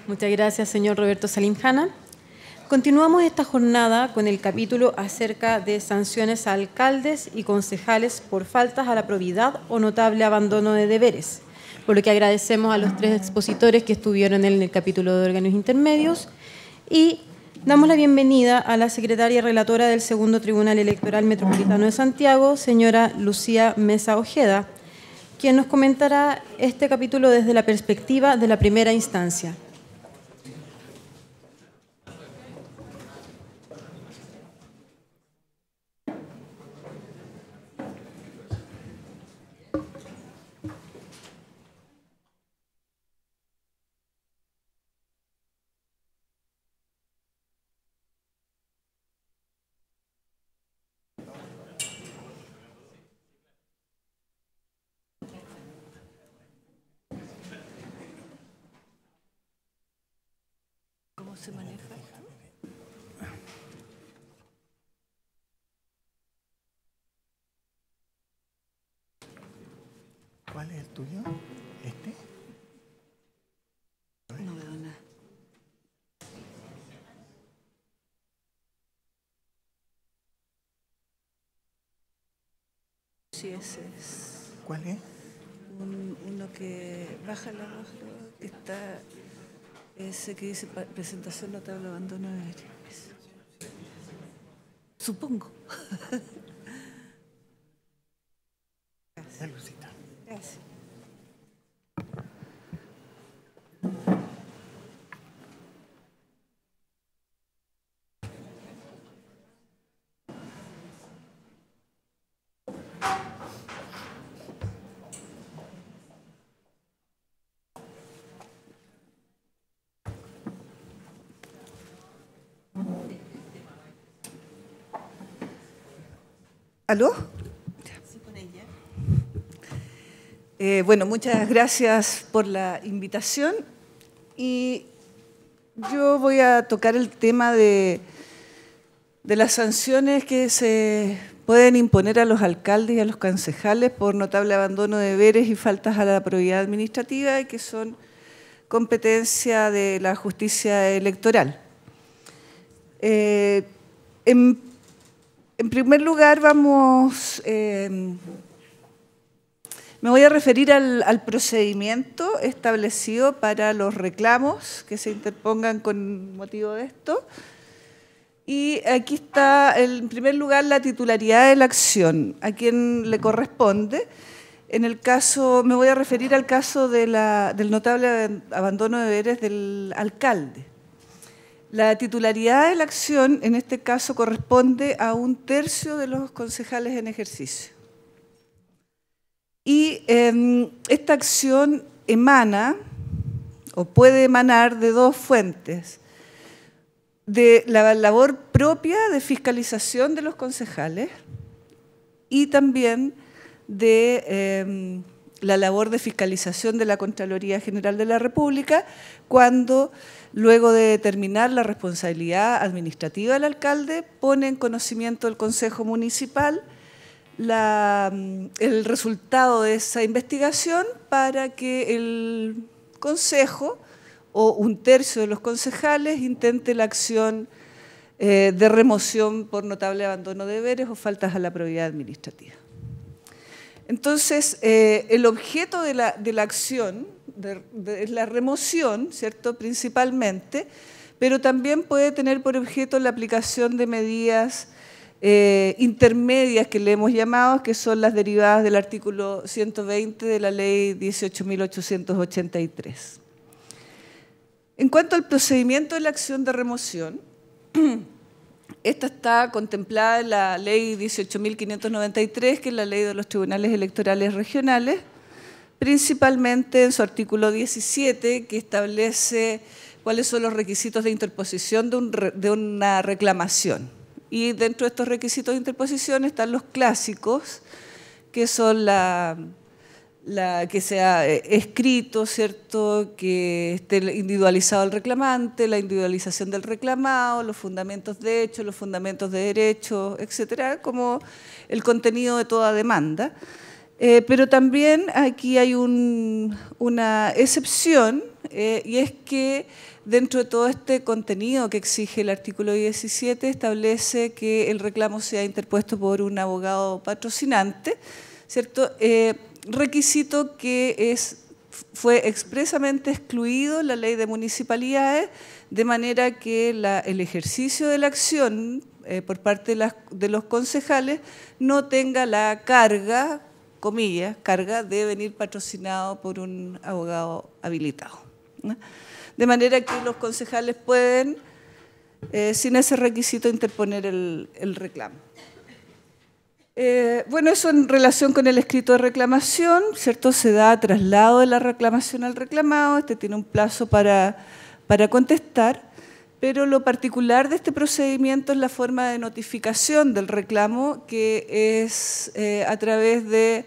Muchas gracias, señor Roberto Salim Jana. Continuamos esta jornada con el capítulo acerca de sanciones a alcaldes y concejales por faltas a la probidad o notable abandono de deberes, por lo que agradecemos a los tres expositores que estuvieron en el capítulo de órganos intermedios y damos la bienvenida a la secretaria relatora del Segundo Tribunal Electoral Metropolitano de Santiago, señora Lucía Mesa Ojeda, quien nos comentará este capítulo desde la perspectiva de la primera instancia. Se maneja. ¿Cuál es el tuyo? ¿Este? No veo nada. Sí, ese es. ¿Cuál es? Uno que baja la voz, que está. Ese que dice presentación notable abandono de deberes. Supongo. Gracias, Lucita. Gracias. ¿Aló? Sí, con ella. Bueno, muchas gracias por la invitación y yo voy a tocar el tema de las sanciones que se pueden imponer a los alcaldes y a los concejales por notable abandono de deberes y faltas a la probidad administrativa y que son competencia de la justicia electoral. En primer lugar, me voy a referir al procedimiento establecido para los reclamos que se interpongan con motivo de esto. Y aquí está, en primer lugar, la titularidad de la acción, a quien le corresponde. En el caso, me voy a referir al caso del notable abandono de deberes del alcalde. La titularidad de la acción, en este caso, corresponde a 1/3 de los concejales en ejercicio. Y esta acción emana, o puede emanar, de dos fuentes. De la labor propia de fiscalización de los concejales y también de la labor de fiscalización de la Contraloría General de la República, cuando, luego de determinar la responsabilidad administrativa del alcalde, pone en conocimiento del Consejo Municipal el resultado de esa investigación para que el Consejo o 1/3 de los concejales intente la acción de remoción por notable abandono de deberes o faltas a la probidad administrativa. Entonces, el objeto de la acción es la remoción, ¿cierto?, principalmente, pero también puede tener por objeto la aplicación de medidas intermedias que le hemos llamado, que son las derivadas del artículo 120 de la Ley 18.883. En cuanto al procedimiento de la acción de remoción, esta está contemplada en la Ley 18.593, que es la Ley de los Tribunales Electorales Regionales, principalmente en su artículo 17, que establece cuáles son los requisitos de interposición de una reclamación. Y dentro de estos requisitos de interposición están los clásicos, que son que sea escrito, ¿cierto?, que esté individualizado el reclamante, la individualización del reclamado, los fundamentos de hecho, los fundamentos de derecho, etcétera, como el contenido de toda demanda. Pero también aquí hay una excepción, y es que dentro de todo este contenido que exige el artículo 17 establece que el reclamo sea interpuesto por un abogado patrocinante, ¿cierto? Requisito que fue expresamente excluido en la Ley de Municipalidades, de manera que el ejercicio de la acción por parte de los concejales no tenga la carga, comillas, carga de venir patrocinado por un abogado habilitado, ¿no? De manera que los concejales pueden, sin ese requisito, interponer el reclamo. Bueno, eso en relación con el escrito de reclamación, ¿cierto? Se da traslado de la reclamación al reclamado, este tiene un plazo para contestar, pero lo particular de este procedimiento es la forma de notificación del reclamo, que es a través de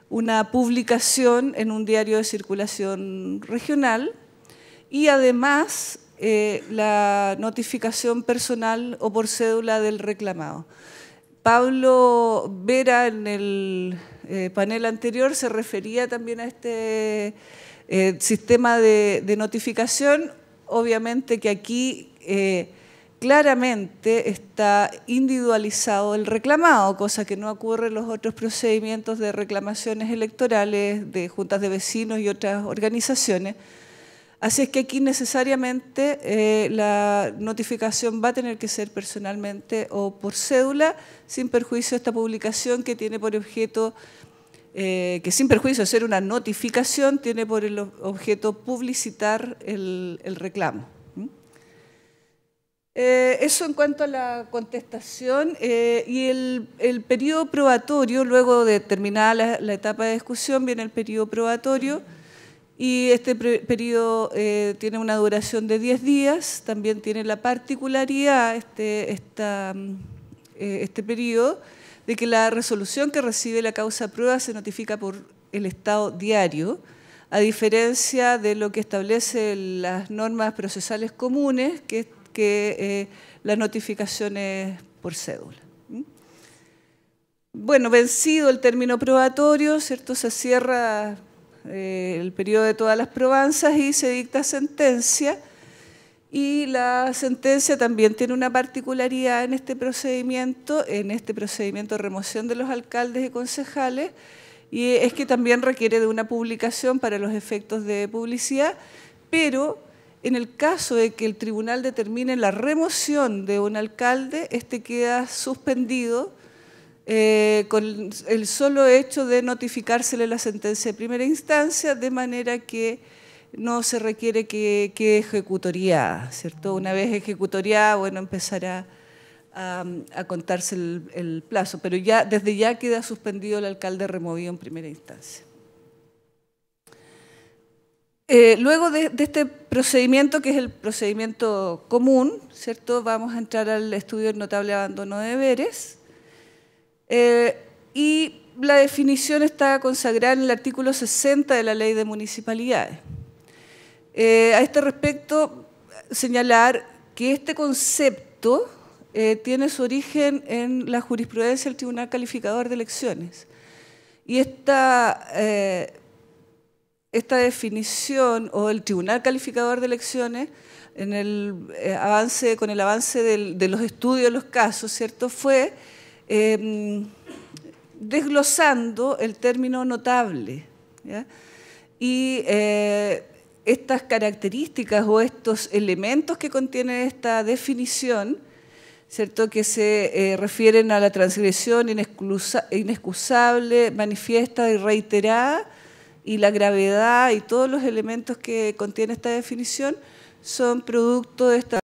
una publicación en un diario de circulación regional y además la notificación personal o por cédula del reclamado. Pablo Vera en el panel anterior se refería también a este sistema de notificación. Obviamente que aquí claramente está individualizado el reclamado, cosa que no ocurre en los otros procedimientos de reclamaciones electorales de juntas de vecinos y otras organizaciones. Así es que aquí necesariamente la notificación va a tener que ser personalmente o por cédula, sin perjuicio de esta publicación que tiene por objeto, que sin perjuicio de ser una notificación, tiene por el objeto publicitar el reclamo. Eso en cuanto a la contestación y el periodo probatorio, luego de terminada la etapa de discusión, viene el periodo probatorio. Y este periodo tiene una duración de 10 días, también tiene la particularidad, este periodo, de que la resolución que recibe la causa prueba se notifica por el Estado diario, a diferencia de lo que establecen las normas procesales comunes, que las notificaciones por cédula. Bueno, vencido el término probatorio, ¿cierto? Se cierra el periodo de todas las probanzas y se dicta sentencia, y la sentencia también tiene una particularidad en este procedimiento de remoción de los alcaldes y concejales, y es que también requiere de una publicación para los efectos de publicidad, pero en el caso de que el tribunal determine la remoción de un alcalde, este queda suspendido con el solo hecho de notificársele la sentencia de primera instancia, de manera que no se requiere que quede ejecutoriada, ¿cierto? Una vez ejecutoriada, bueno, empezará a contarse el plazo, pero ya desde ya queda suspendido el alcalde removido en primera instancia. Luego de este procedimiento, que es el procedimiento común, ¿cierto? Vamos a entrar al estudio del notable abandono de deberes. Y la definición está consagrada en el artículo 60 de la Ley de Municipalidades. A este respecto, señalar que este concepto tiene su origen en la jurisprudencia del Tribunal Calificador de Elecciones. Y esta definición, o el Tribunal Calificador de Elecciones, con el avance de los estudios de los casos, ¿cierto?, fue desglosando el término notable, ¿ya? Y estas características o estos elementos que contiene esta definición, ¿cierto?, que se refieren a la transgresión inexcusable, manifiesta y reiterada, y la gravedad y todos los elementos que contiene esta definición son producto de esta